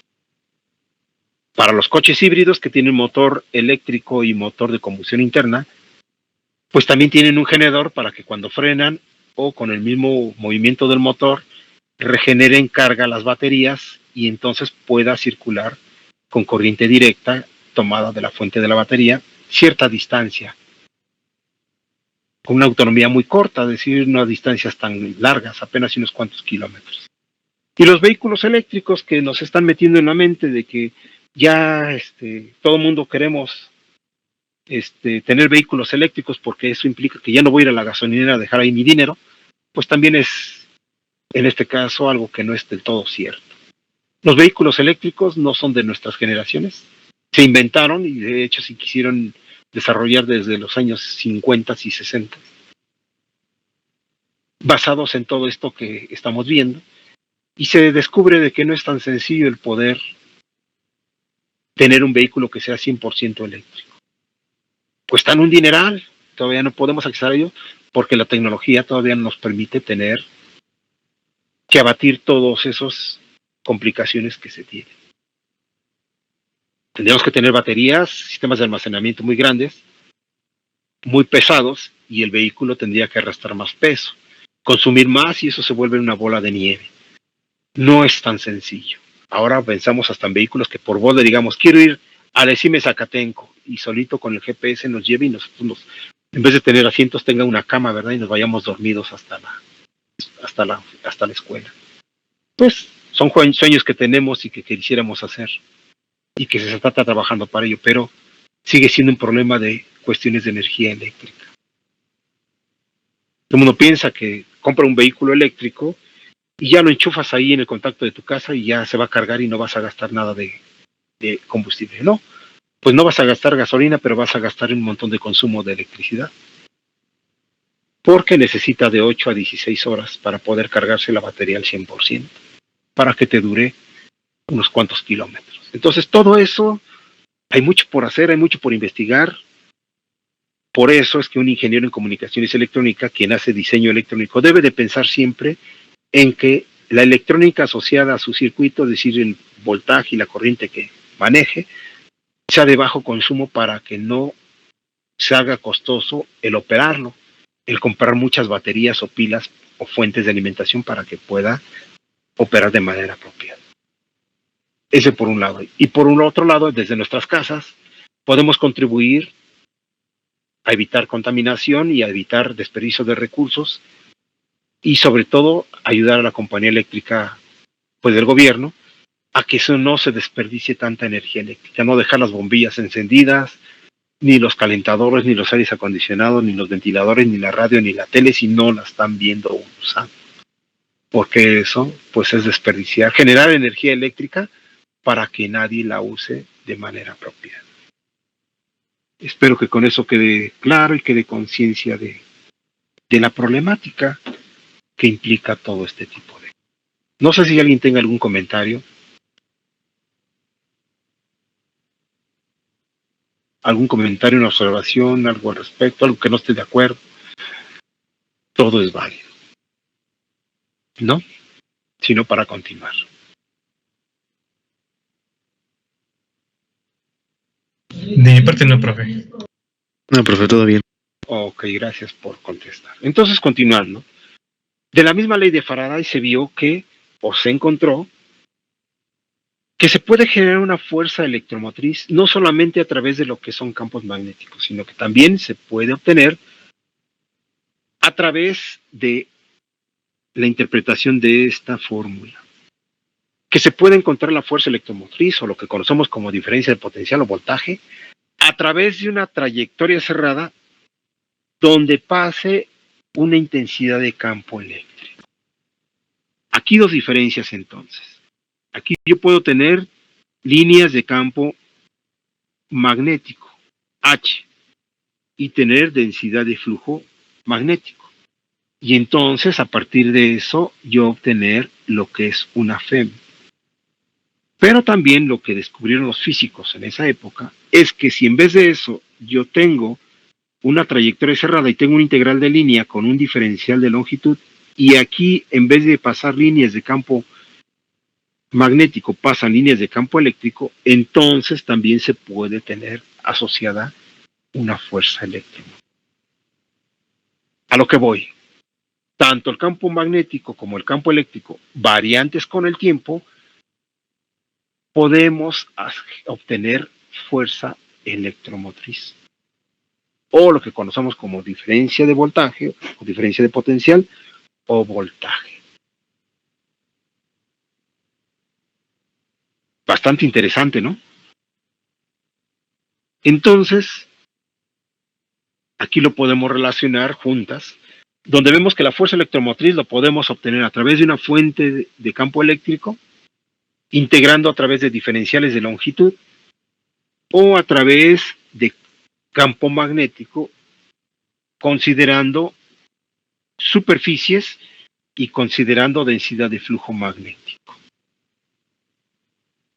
Para los coches híbridos que tienen motor eléctrico y motor de combustión interna, pues también tienen un generador para que cuando frenan o con el mismo movimiento del motor regeneren carga las baterías y entonces pueda circular con corriente directa tomada de la fuente de la batería cierta distancia, con una autonomía muy corta, es decir, no a distancias tan largas, apenas unos cuantos kilómetros. Y los vehículos eléctricos que nos están metiendo en la mente de que ya todo el mundo queremos tener vehículos eléctricos porque eso implica que ya no voy a ir a la gasolinera a dejar ahí mi dinero, pues también es en este caso algo que no es del todo cierto. Los vehículos eléctricos no son de nuestras generaciones, se inventaron y de hecho se quisieron desarrollar desde los años 50 y 60, basados en todo esto que estamos viendo, y se descubre de que no es tan sencillo el poder tener un vehículo que sea 100% eléctrico. Cuestan un dineral, todavía no podemos acceder a ello porque la tecnología todavía no nos permite tener que abatir todas esas complicaciones que se tienen. Tendríamos que tener baterías, sistemas de almacenamiento muy grandes, muy pesados, y el vehículo tendría que arrastrar más peso, consumir más, y eso se vuelve una bola de nieve. No es tan sencillo. Ahora pensamos hasta en vehículos que por voz le digamos, quiero ir a Decime Zacatenco, y solito con el GPS nos lleve y nosotros, en vez de tener asientos, tenga una cama, ¿verdad? Y nos vayamos dormidos hasta la escuela. Pues son sueños que tenemos y que quisiéramos hacer, y que se está trabajando para ello, pero sigue siendo un problema de cuestiones de energía eléctrica. Todo el mundo piensa que compra un vehículo eléctrico y ya lo enchufas ahí en el contacto de tu casa y ya se va a cargar y no vas a gastar nada de combustible. No, pues no vas a gastar gasolina, pero vas a gastar un montón de consumo de electricidad, porque necesita de 8 a 16 horas para poder cargarse la batería al 100%, para que te dure unos cuantos kilómetros. Entonces todo eso, hay mucho por hacer, hay mucho por investigar. Por eso es que un ingeniero en comunicaciones electrónica, quien hace diseño electrónico, debe de pensar siempre en que la electrónica asociada a su circuito, es decir, el voltaje y la corriente que maneje, sea de bajo consumo para que no se haga costoso el operarlo, el comprar muchas baterías o pilas o fuentes de alimentación para que pueda operar de manera apropiada. Ese por un lado. Y por un otro lado, desde nuestras casas, podemos contribuir a evitar contaminación y a evitar desperdicio de recursos, y sobre todo ayudar a la compañía eléctrica, pues del gobierno, a que eso no se desperdicie tanta energía eléctrica, no dejar las bombillas encendidas, ni los calentadores, ni los aires acondicionados, ni los ventiladores, ni la radio, ni la tele, si no la están viendo o usando. Porque eso, pues es desperdiciar, generar energía eléctrica para que nadie la use de manera apropiada. Espero que con eso quede claro y quede conciencia de la problemática que implica todo este tipo de... No sé si alguien tenga algún comentario. algún comentario, una observación, algo al respecto, algo que no esté de acuerdo. Todo es válido. ¿No? Sino para continuar. De mi parte no, profe. No, profe, todo bien. Ok, gracias por contestar. Entonces, continuando. De la misma ley de Faraday se vio que, o se encontró, que se puede generar una fuerza electromotriz no solamente a través de lo que son campos magnéticos, sino que también se puede obtener a través de la interpretación de esta fórmula. Que se puede encontrar la fuerza electromotriz, o lo que conocemos como diferencia de potencial o voltaje, a través de una trayectoria cerrada donde pase una intensidad de campo eléctrico. Aquí dos diferencias entonces. Aquí yo puedo tener líneas de campo magnético, H, y tener densidad de flujo magnético. Y entonces, a partir de eso, yo obtener lo que es una FEM. Pero también lo que descubrieron los físicos en esa época es que si en vez de eso yo tengo una trayectoria cerrada y tengo un integral de línea con un diferencial de longitud, y aquí en vez de pasar líneas de campo magnético pasan líneas de campo eléctrico, entonces también se puede tener asociada una fuerza eléctrica. A lo que voy, tanto el campo magnético como el campo eléctrico, variantes con el tiempo, podemos obtener fuerza electromotriz, o lo que conocemos como diferencia de voltaje, o diferencia de potencial, o voltaje. Bastante interesante, ¿no? Entonces, aquí lo podemos relacionar juntas, donde vemos que la fuerza electromotriz lo podemos obtener a través de una fuente de campo eléctrico, integrando a través de diferenciales de longitud, o a través de campo magnético, considerando superficies y considerando densidad de flujo magnético.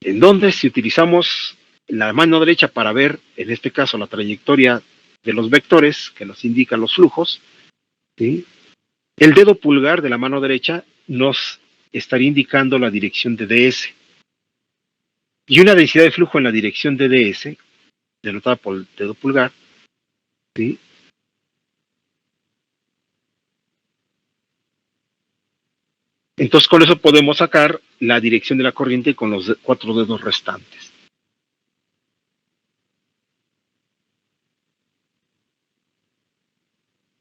En donde si utilizamos la mano derecha para ver, en este caso, la trayectoria de los vectores que nos indican los flujos, ¿sí? El dedo pulgar de la mano derecha nos estaría indicando la dirección de ds. Y una densidad de flujo en la dirección de ds, denotada por el dedo pulgar, ¿sí? Entonces con eso podemos sacar la dirección de la corriente con los 4 dedos restantes.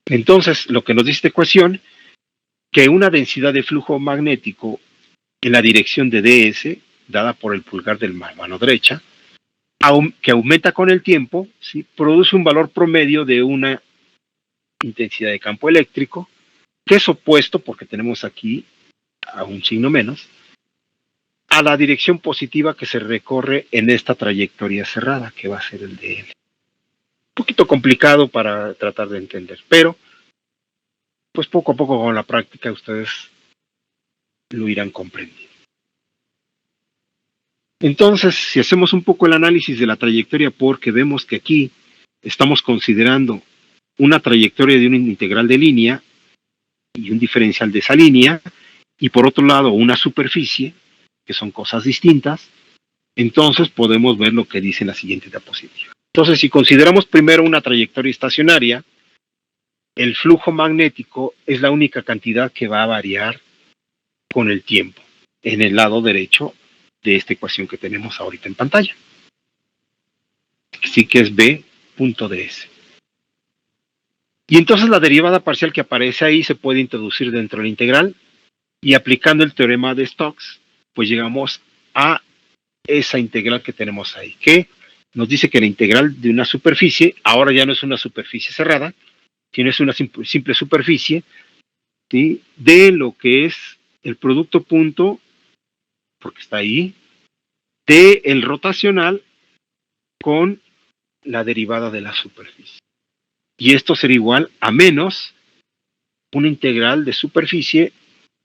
Entonces, lo que nos dice esta ecuación, que una densidad de flujo magnético en la dirección de ds, dada por el pulgar de la mano derecha, que aumenta con el tiempo, ¿sí? Produce un valor promedio de una intensidad de campo eléctrico, que es opuesto, porque tenemos aquí a un signo menos, a la dirección positiva que se recorre en esta trayectoria cerrada, que va a ser el de L. Un poquito complicado para tratar de entender, pero pues poco a poco con la práctica ustedes lo irán comprendiendo. Entonces, si hacemos un poco el análisis de la trayectoria, porque vemos que aquí estamos considerando una trayectoria de un integral de línea y un diferencial de esa línea, y por otro lado una superficie, que son cosas distintas, entonces podemos ver lo que dice la siguiente diapositiva. Entonces, si consideramos primero una trayectoria estacionaria, el flujo magnético es la única cantidad que va a variar con el tiempo en el lado derecho de esta ecuación que tenemos ahorita en pantalla. Así que es B.ds. Y entonces la derivada parcial que aparece ahí se puede introducir dentro de la integral, y aplicando el teorema de Stokes, pues llegamos a esa integral que tenemos ahí, que nos dice que la integral de una superficie, ahora ya no es una superficie cerrada, sino es una simple superficie, ¿sí? De lo que es el producto punto, porque está ahí, de el rotacional con la derivada de la superficie. Y esto será igual a menos una integral de superficie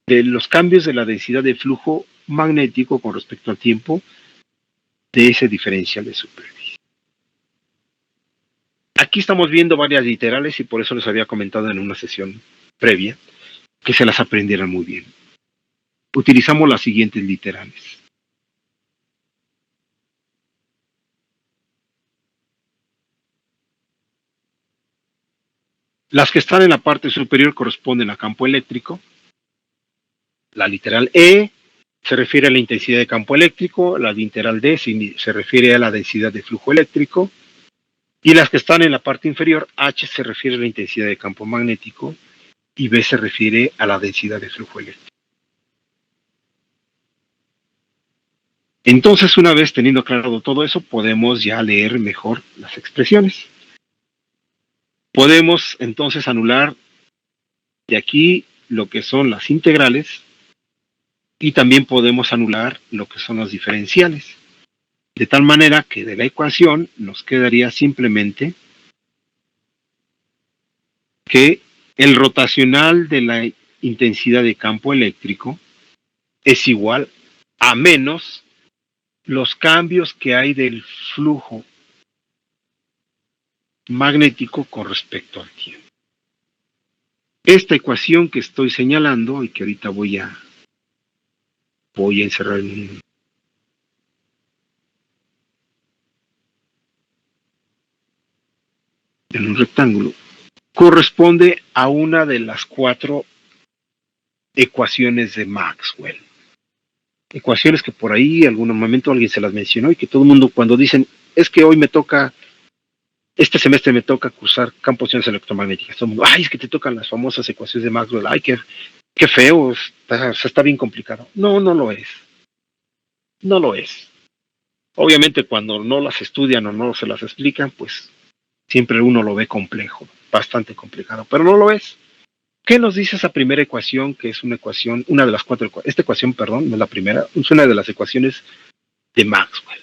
de los cambios de la densidad de flujo magnético con respecto al tiempo de ese diferencial de superficie. Aquí estamos viendo varias literales y por eso les había comentado en una sesión previa que se las aprendieran muy bien. Utilizamos las siguientes literales. Las que están en la parte superior corresponden a campo eléctrico. La literal E se refiere a la intensidad de campo eléctrico, la literal D se refiere a la densidad de flujo eléctrico, y las que están en la parte inferior, H se refiere a la intensidad de campo magnético, y B se refiere a la densidad de flujo eléctrico. Entonces, una vez teniendo aclarado todo eso, podemos ya leer mejor las expresiones. Podemos entonces anular de aquí lo que son las integrales y también podemos anular lo que son los diferenciales. De tal manera que de la ecuación nos quedaría simplemente que el rotacional de la intensidad de campo eléctrico es igual a menos los cambios que hay del flujo magnético con respecto al tiempo. Esta ecuación que estoy señalando y que ahorita voy a encerrar en un rectángulo, corresponde a una de las 4 ecuaciones de Maxwell. Ecuaciones que por ahí en algún momento alguien se las mencionó y que todo el mundo cuando dicen, es que hoy me toca, este semestre me toca cursar campos electromagnéticas, todo el mundo, ay, es que te tocan las famosas ecuaciones de Maxwell, ay, qué feo, está bien complicado. No, no lo es. No lo es. Obviamente cuando no las estudian o no se las explican, pues siempre uno lo ve complejo, bastante complicado, pero no lo es. ¿Qué nos dice esa primera ecuación, que es una ecuación, una de las 4, esta ecuación, perdón, no es la primera, es una de las ecuaciones de Maxwell?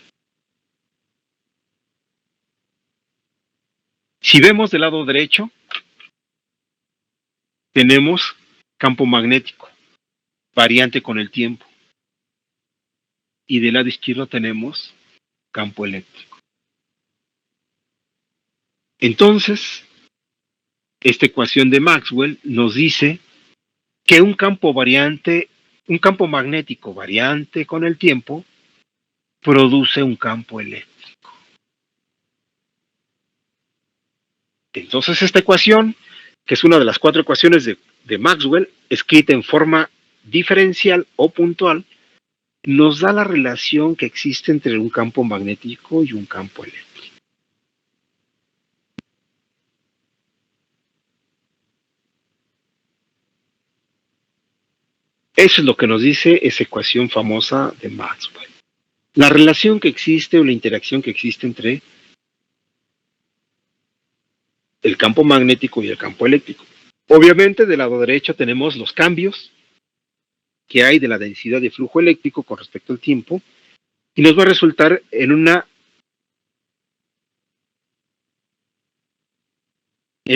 Si vemos del lado derecho, tenemos campo magnético, variante con el tiempo. Y del lado izquierdo tenemos campo eléctrico. Entonces, esta ecuación de Maxwell nos dice que un campo magnético variante con el tiempo produce un campo eléctrico. Entonces esta ecuación, que es una de las 4 ecuaciones de Maxwell, escrita en forma diferencial o puntual, nos da la relación que existe entre un campo magnético y un campo eléctrico. Eso es lo que nos dice esa ecuación famosa de Maxwell. La relación que existe o la interacción que existe entre el campo magnético y el campo eléctrico. Obviamente del lado derecho tenemos los cambios que hay de la densidad de flujo eléctrico con respecto al tiempo y nos va a resultar en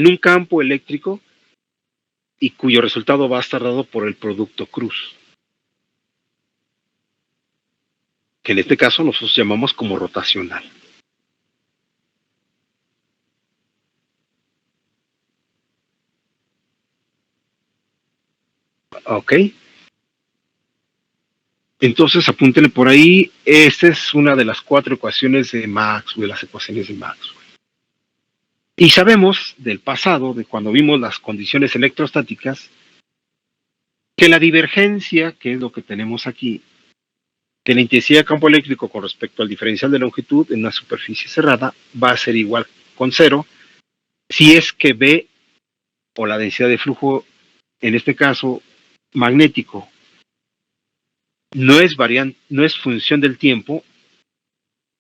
un campo eléctrico y cuyo resultado va a estar dado por el producto cruz, que en este caso nosotros llamamos como rotacional. Ok. Entonces apúntenle por ahí, esta es una de las 4 ecuaciones de Maxwell, las ecuaciones de Maxwell. Y sabemos del pasado, de cuando vimos las condiciones electrostáticas, que la divergencia, que es lo que tenemos aquí, de la intensidad de campo eléctrico con respecto al diferencial de longitud en una superficie cerrada va a ser igual con 0 si es que B, o la densidad de flujo, en este caso magnético, no es función del tiempo,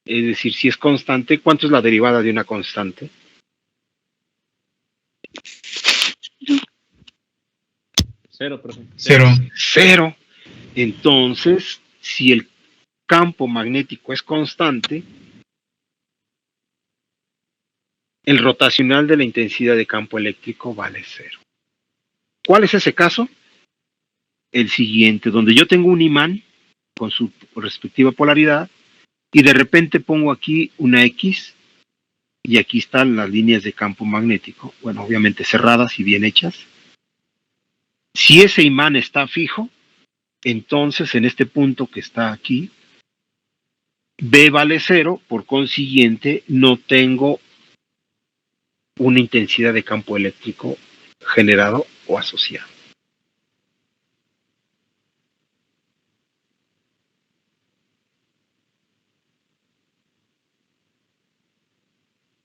es decir, si es constante. ¿Cuánto es la derivada de una constante? 0, profe. 0. Entonces, si el campo magnético es constante, el rotacional de la intensidad de campo eléctrico vale 0. ¿Cuál es ese caso? El siguiente, donde yo tengo un imán con su respectiva polaridad y de repente pongo aquí una X y aquí están las líneas de campo magnético, bueno, obviamente cerradas y bien hechas. Si ese imán está fijo, entonces en este punto que está aquí, B vale 0, por consiguiente no tengo una intensidad de campo eléctrico generado o asociado.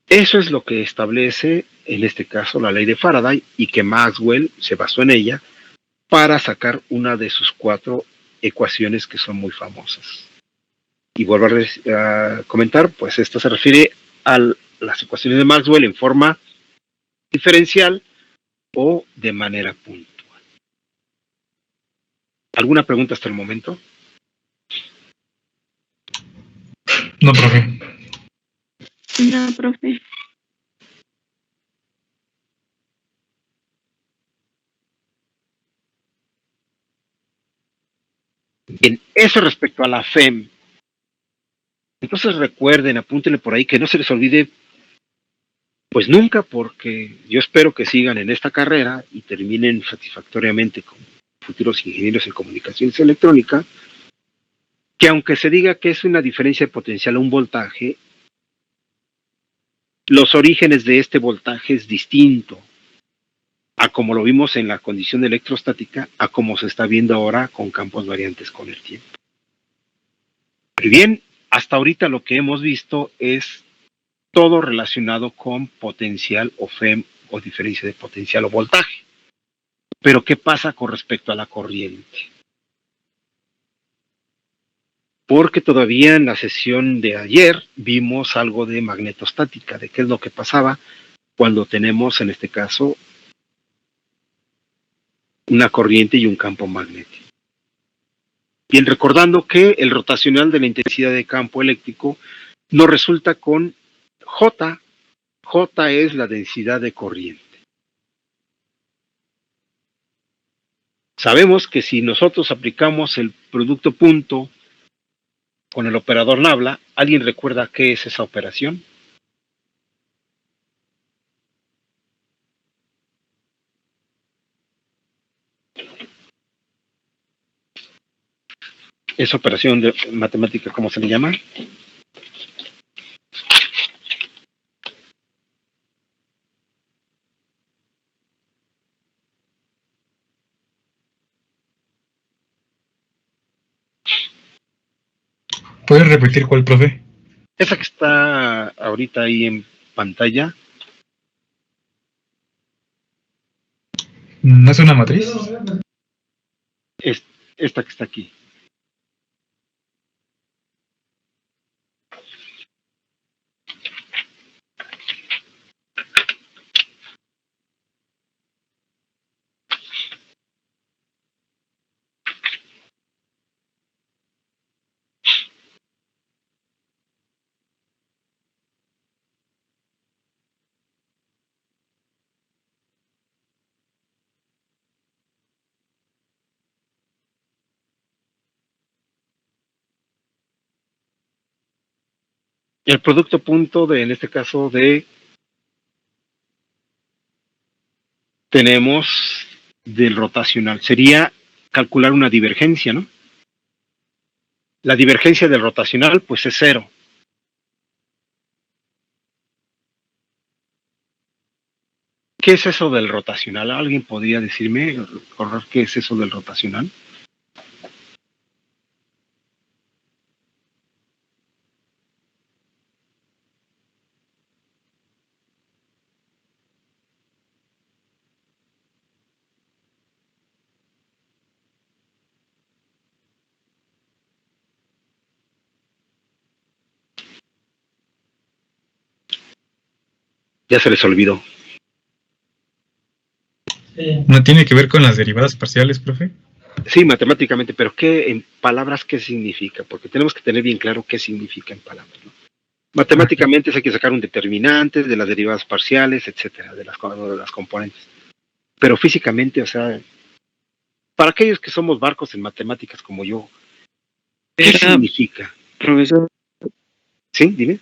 Eso es lo que establece, en este caso, la ley de Faraday, y que Maxwell se basó en ella para sacar una de sus 4 ecuaciones que son muy famosas. Y vuelvo a comentar, pues esto se refiere a las ecuaciones de Maxwell en forma diferencial o de manera puntual. ¿Alguna pregunta hasta el momento? No, profe. No, profe. Bien, eso respecto a la FEM. Entonces recuerden, apúntenle por ahí, que no se les olvide, pues nunca, porque yo espero que sigan en esta carrera y terminen satisfactoriamente como futuros ingenieros en comunicaciones electrónicas, que aunque se diga que es una diferencia de potencial a un voltaje, los orígenes de este voltaje es distinto a como lo vimos en la condición electrostática, a como se está viendo ahora con campos variantes con el tiempo. Muy bien, hasta ahorita lo que hemos visto es todo relacionado con potencial o FEM o diferencia de potencial o voltaje. Pero ¿qué pasa con respecto a la corriente? Porque todavía en la sesión de ayer vimos algo de magnetostática, de qué es lo que pasaba cuando tenemos, en este caso, una corriente y un campo magnético. Bien, recordando que el rotacional de la intensidad de campo eléctrico nos resulta con J. J es la densidad de corriente. Sabemos que si nosotros aplicamos el producto punto con el operador Nabla, ¿alguien recuerda qué es esa operación? Esa operación de matemática, ¿cómo se le llama? ¿Puedes repetir cuál, profe? Esa que está ahorita ahí en pantalla. ¿No es una matriz? Es esta que está aquí. El producto punto de, en este caso, tenemos del rotacional. Sería calcular una divergencia, ¿no? La divergencia del rotacional, pues es 0. ¿Qué es eso del rotacional? ¿Alguien podría decirme, qué es eso del rotacional? Ya se les olvidó. ¿No tiene que ver con las derivadas parciales, profe? Sí, matemáticamente, pero ¿qué en palabras qué significa? Porque tenemos que tener bien claro qué significa en palabras, ¿no? Matemáticamente hay que sacar un determinante de las derivadas parciales, etcétera, de las componentes. Pero físicamente, o sea, para aquellos que somos barcos en matemáticas como yo, ¿qué significa? Profesor, ¿Sí? Dime.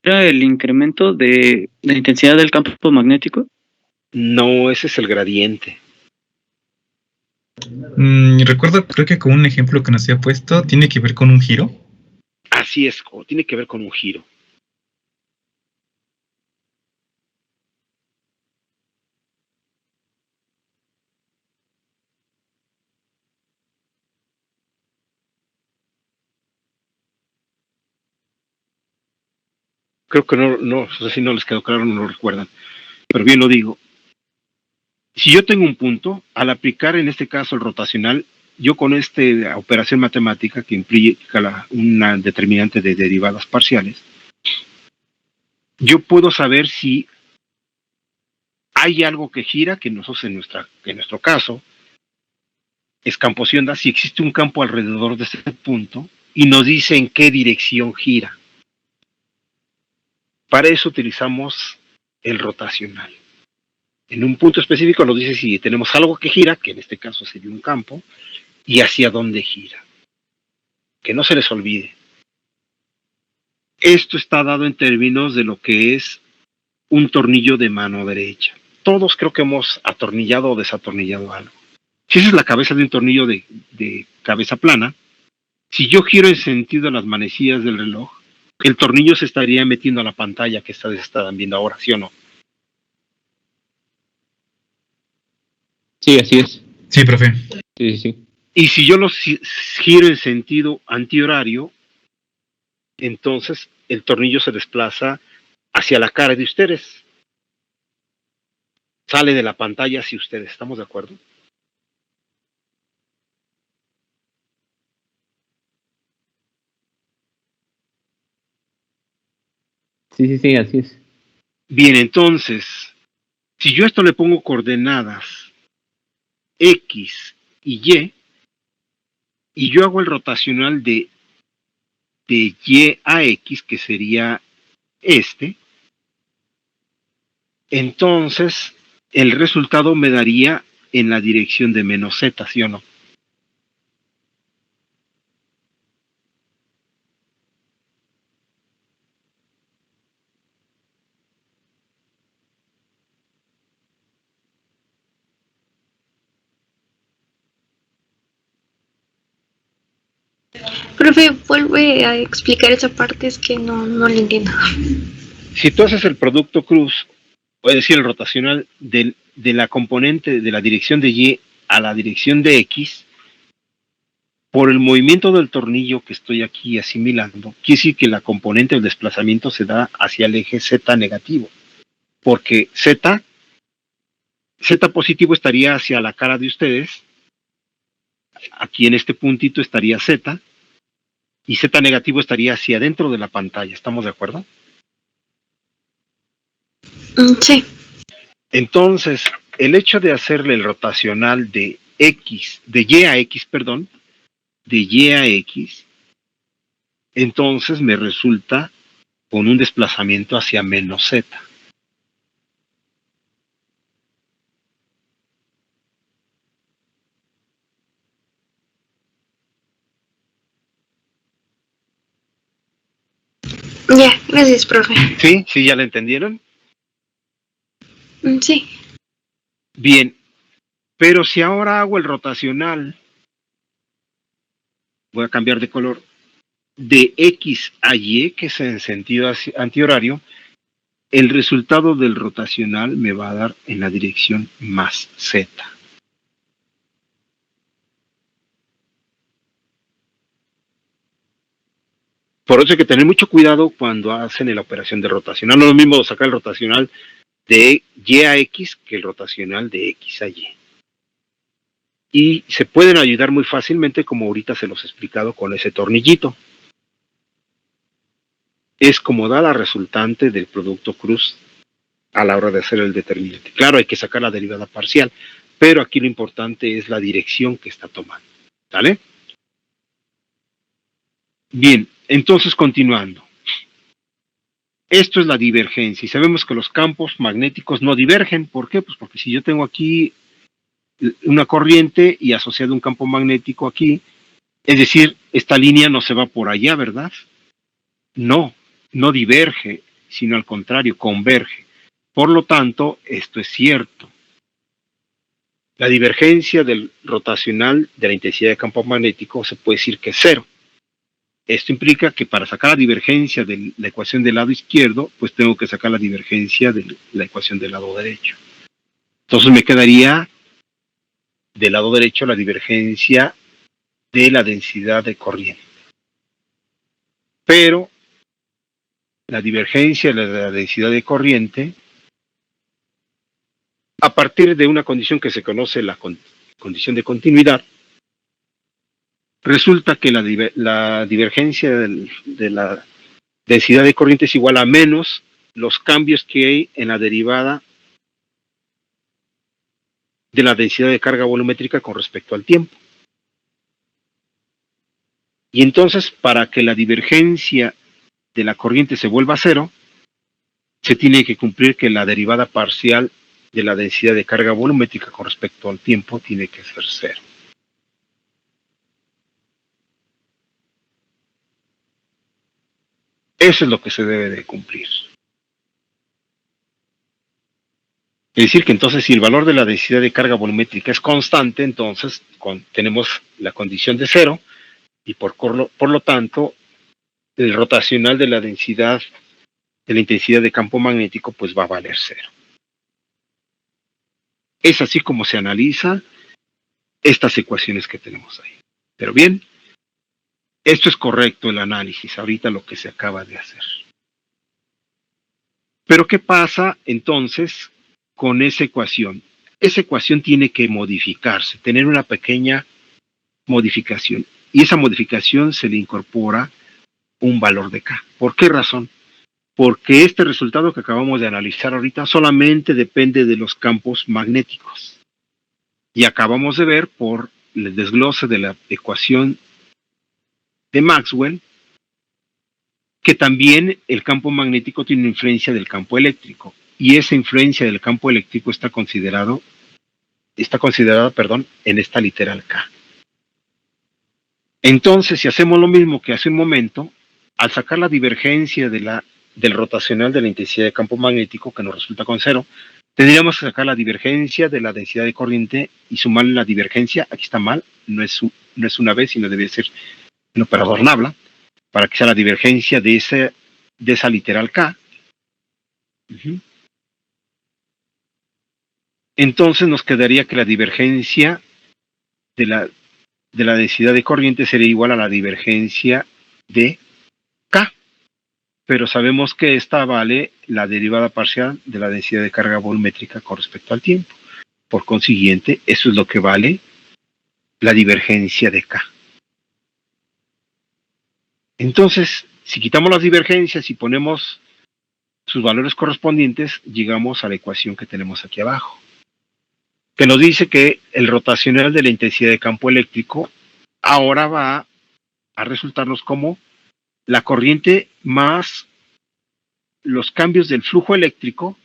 ¿Era el incremento de la intensidad del campo magnético? No, ese es el gradiente. Recuerdo, creo que con un ejemplo que nos había puesto, tiene que ver con un giro. Así es, tiene que ver con un giro. Creo que no sé si no les quedó claro, no lo recuerdan. Pero bien lo digo. Si yo tengo un punto, al aplicar en este caso el rotacional, yo con esta operación matemática que implica una determinante de derivadas parciales, yo puedo saber si hay algo que gira, que nosotros en nuestro caso es campos y ondas, si existe un campo alrededor de ese punto y nos dice en qué dirección gira. Para eso utilizamos el rotacional. En un punto específico nos dice si tenemos algo que gira, que en este caso sería un campo, y hacia dónde gira. Que no se les olvide. Esto está dado en términos de lo que es un tornillo de mano derecha. Todos creo que hemos atornillado o desatornillado algo. Si esa es la cabeza de un tornillo de cabeza plana, si yo giro en sentido a las manecillas del reloj, el tornillo se estaría metiendo a la pantalla que ustedes están viendo ahora, ¿sí o no? Sí, así es. Sí, profe. Sí, sí, sí. Y si yo los giro en sentido antihorario, entonces el tornillo se desplaza hacia la cara de ustedes. Sale de la pantalla hacia ustedes, ¿estamos de acuerdo? Sí, sí, sí, así es. Bien, entonces, si yo a esto le pongo coordenadas X y yo hago el rotacional de Y a X, que sería este, entonces el resultado me daría en la dirección de menos Z, ¿sí o no? Profe, vuelve a explicar esa parte, es que no lo entiendo. Si tú haces el producto cruz, es decir, el rotacional de la componente de la dirección de Y a la dirección de X, por el movimiento del tornillo que estoy aquí asimilando, quiere decir que la componente del desplazamiento se da hacia el eje Z negativo, porque Z positivo estaría hacia la cara de ustedes, aquí en este puntito estaría Z, y Z negativo estaría hacia adentro de la pantalla, ¿estamos de acuerdo? Sí. Entonces, el hecho de hacerle el rotacional de Y a X, perdón, de Y a X, entonces me resulta con un desplazamiento hacia menos Z. Ya, gracias, profe. ¿Sí? ¿Sí ya la entendieron? Sí. Bien, pero si ahora hago el rotacional, voy a cambiar de color, de X a Y, que es en sentido antihorario, el resultado del rotacional me va a dar en la dirección más Z. Por eso hay que tener mucho cuidado cuando hacen la operación de rotacional. No es lo mismo sacar el rotacional de Y a X que el rotacional de X a Y. Y se pueden ayudar muy fácilmente, como ahorita se los he explicado con ese tornillito. Es como da la resultante del producto cruz a la hora de hacer el determinante. Claro, hay que sacar la derivada parcial, pero aquí lo importante es la dirección que está tomando. ¿Vale? Bien, entonces continuando. Esto es la divergencia y sabemos que los campos magnéticos no divergen. ¿Por qué? Pues porque si yo tengo aquí una corriente y asociado un campo magnético aquí, es decir, esta línea no se va por allá, ¿verdad? No diverge. sino al contrario, converge. Por lo tanto, esto es cierto. La divergencia del rotacional de la intensidad de campo magnético se puede decir que es cero. Esto implica que para sacar la divergencia de la ecuación del lado izquierdo, pues tengo que sacar la divergencia de la ecuación del lado derecho. Entonces me quedaría del lado derecho la divergencia de la densidad de corriente. Pero la divergencia de la densidad de corriente, a partir de una condición que se conoce, la condición de continuidad, resulta que la divergencia de la densidad de corriente es igual a menos los cambios que hay en la derivada de la densidad de carga volumétrica con respecto al tiempo. Y entonces, para que la divergencia de la corriente se vuelva a cero, se tiene que cumplir que la derivada parcial de la densidad de carga volumétrica con respecto al tiempo tiene que ser cero. Eso es lo que se debe de cumplir. Es decir, que entonces si el valor de la densidad de carga volumétrica es constante, entonces tenemos la condición de cero y por lo tanto el rotacional de la densidad de la intensidad de campo magnético pues va a valer cero. Es así como se analiza estas ecuaciones que tenemos ahí. Pero bien, esto es correcto el análisis, ahorita lo que se acaba de hacer. Pero ¿qué pasa entonces con esa ecuación? Esa ecuación tiene que modificarse, tener una pequeña modificación. Y esa modificación se le incorpora un valor de K. ¿Por qué razón? Porque este resultado que acabamos de analizar ahorita solamente depende de los campos magnéticos. Y acabamos de ver por el desglose de la ecuación de Maxwell que también el campo magnético tiene una influencia del campo eléctrico. Y esa influencia del campo eléctrico está considerada, en esta literal K. Entonces, si hacemos lo mismo que hace un momento, al sacar la divergencia del rotacional de la intensidad de campo magnético, que nos resulta con cero, tendríamos que sacar la divergencia de la densidad de corriente y sumarle la divergencia. Aquí está mal, no es una vez, sino debe ser un operador nabla, para que sea la divergencia de esa literal K. Entonces nos quedaría que la divergencia de la densidad de corriente sería igual a la divergencia de K. Pero sabemos que esta vale la derivada parcial de la densidad de carga volumétrica con respecto al tiempo. Por consiguiente, eso es lo que vale la divergencia de K. Entonces, si quitamos las divergencias y ponemos sus valores correspondientes, llegamos a la ecuación que tenemos aquí abajo, que nos dice que el rotacional de la intensidad de campo eléctrico ahora va a resultarnos como la corriente más los cambios del flujo eléctrico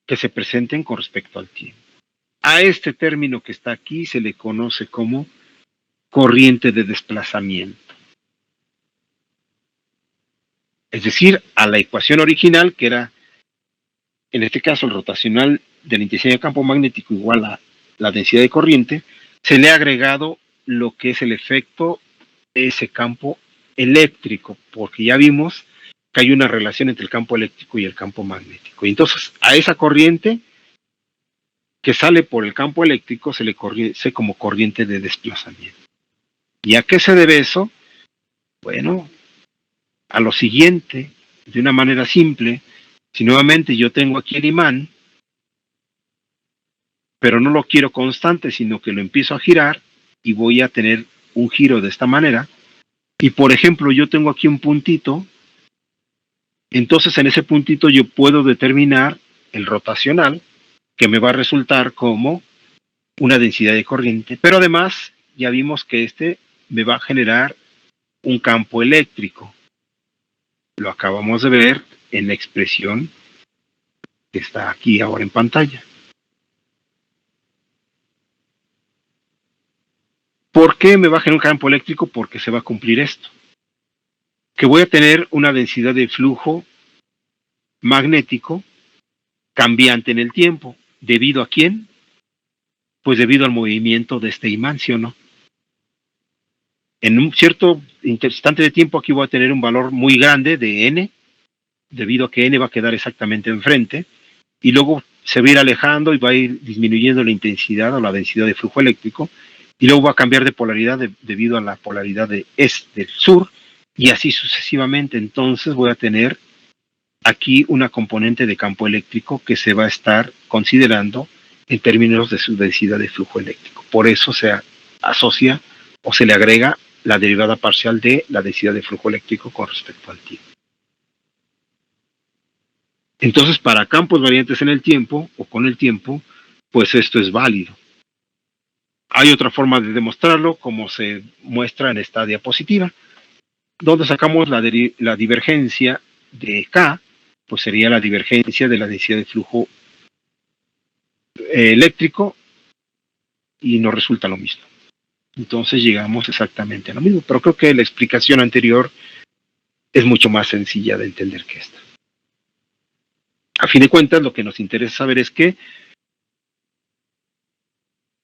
que se presenten con respecto al tiempo. A este término que está aquí se le conoce como corriente de desplazamiento. Es decir, a la ecuación original, que era, en este caso, el rotacional de la intensidad de campo magnético igual a la densidad de corriente, se le ha agregado lo que es el efecto de ese campo eléctrico, porque ya vimos que hay una relación entre el campo eléctrico y el campo magnético. Y entonces, a esa corriente que sale por el campo eléctrico se le conoce como corriente de desplazamiento. ¿Y a qué se debe eso? Bueno, a lo siguiente, de una manera simple. Si nuevamente yo tengo aquí el imán, pero no lo quiero constante, sino que lo empiezo a girar y voy a tener un giro de esta manera, y por ejemplo yo tengo aquí un puntito, entonces en ese puntito yo puedo determinar el rotacional, que me va a resultar como una densidad de corriente, pero además ya vimos que este me va a generar un campo eléctrico. Lo acabamos de ver en la expresión que está aquí ahora en pantalla. ¿Por qué me va a generar un campo eléctrico? Porque se va a cumplir esto. Que voy a tener una densidad de flujo magnético cambiante en el tiempo. ¿Debido a quién? Pues debido al movimiento de este imán, ¿sí o no? En un cierto instante de tiempo aquí voy a tener un valor muy grande de n, debido a que n va a quedar exactamente enfrente, y luego se va a ir alejando y va a ir disminuyendo la intensidad o la densidad de flujo eléctrico, y luego va a cambiar de polaridad debido a la polaridad de este, del sur, y así sucesivamente. Entonces voy a tener aquí una componente de campo eléctrico que se va a estar considerando en términos de su densidad de flujo eléctrico. Por eso se asocia o se le agrega la derivada parcial de la densidad de flujo eléctrico con respecto al tiempo. Entonces, para campos variantes en el tiempo o con el tiempo, pues esto es válido. Hay otra forma de demostrarlo, como se muestra en esta diapositiva, donde sacamos la divergencia de K, pues sería la divergencia de la densidad de flujo eléctrico, y nos resulta lo mismo. Entonces llegamos exactamente a lo mismo, pero creo que la explicación anterior es mucho más sencilla de entender que esta. A fin de cuentas, lo que nos interesa saber es que,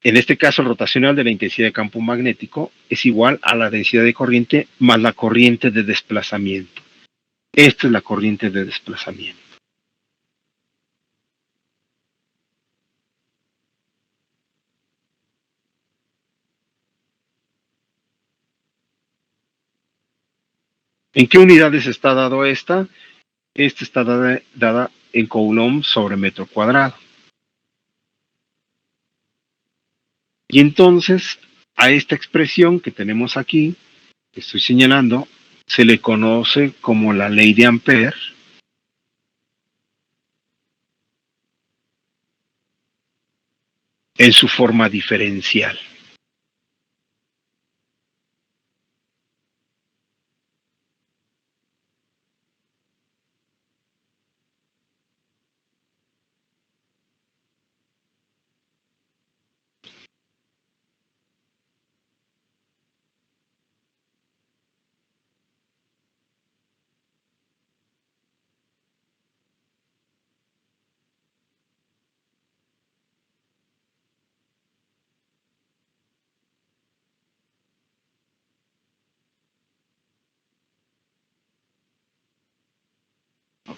en este caso, el rotacional de la intensidad de campo magnético es igual a la densidad de corriente más la corriente de desplazamiento. Esta es la corriente de desplazamiento. ¿En qué unidades está dado esta? Esta está dada en coulomb sobre metro cuadrado. Y entonces, a esta expresión que tenemos aquí, que estoy señalando, se le conoce como la ley de Ampère, en su forma diferencial.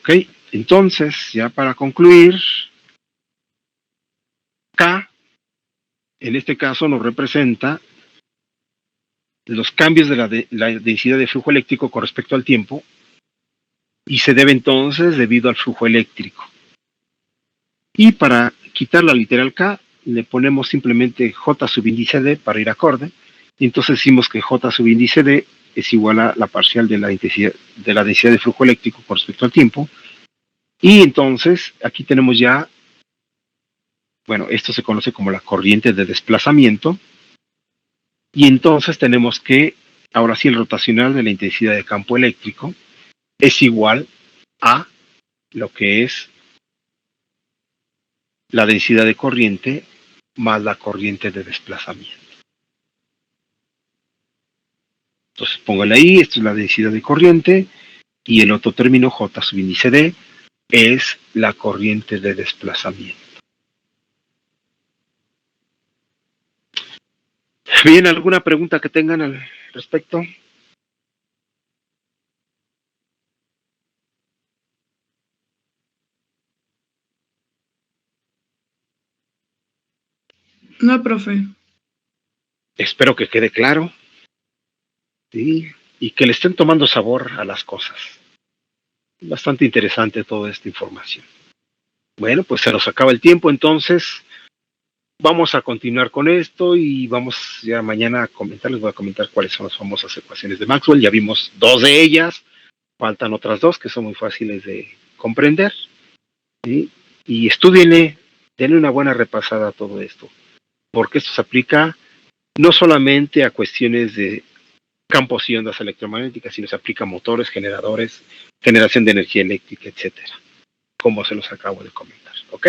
Ok, entonces, ya para concluir, K, en este caso, nos representa los cambios de la densidad de flujo eléctrico con respecto al tiempo, y se debe entonces debido al flujo eléctrico. Y para quitar la literal K, le ponemos simplemente J subíndice D para ir acorde, y entonces decimos que J subíndice D es igual a la parcial de la densidad de flujo eléctrico con respecto al tiempo. Y entonces aquí tenemos ya, bueno, esto se conoce como la corriente de desplazamiento, y entonces tenemos que, ahora sí, el rotacional de la intensidad de campo eléctrico es igual a lo que es la densidad de corriente más la corriente de desplazamiento. Entonces póngale ahí, esto es la densidad de corriente, y el otro término, J subíndice D, es la corriente de desplazamiento. Bien, ¿alguna pregunta que tengan al respecto? No, profe. Espero que quede claro, ¿sí? Y que le estén tomando sabor a las cosas. Bastante interesante toda esta información. Bueno, pues se nos acaba el tiempo, entonces vamos a continuar con esto y vamos ya mañana a comentar, les voy a comentar cuáles son las famosas ecuaciones de Maxwell. Ya vimos 2 de ellas, faltan otras 2 que son muy fáciles de comprender, ¿sí? Y estúdienle, denle una buena repasada a todo esto, porque esto se aplica no solamente a cuestiones de campos y ondas electromagnéticas, sino se aplica a motores, generadores, generación de energía eléctrica, etcétera, como se los acabo de comentar, ¿ok?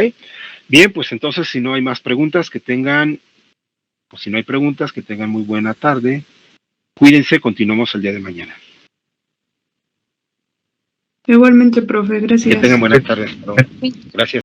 Bien, pues entonces, si no hay más preguntas, que tengan, o si no hay preguntas, que tengan muy buena tarde. Cuídense, continuamos el día de mañana. Igualmente, profe, gracias. Que tengan buenas tardes. Gracias.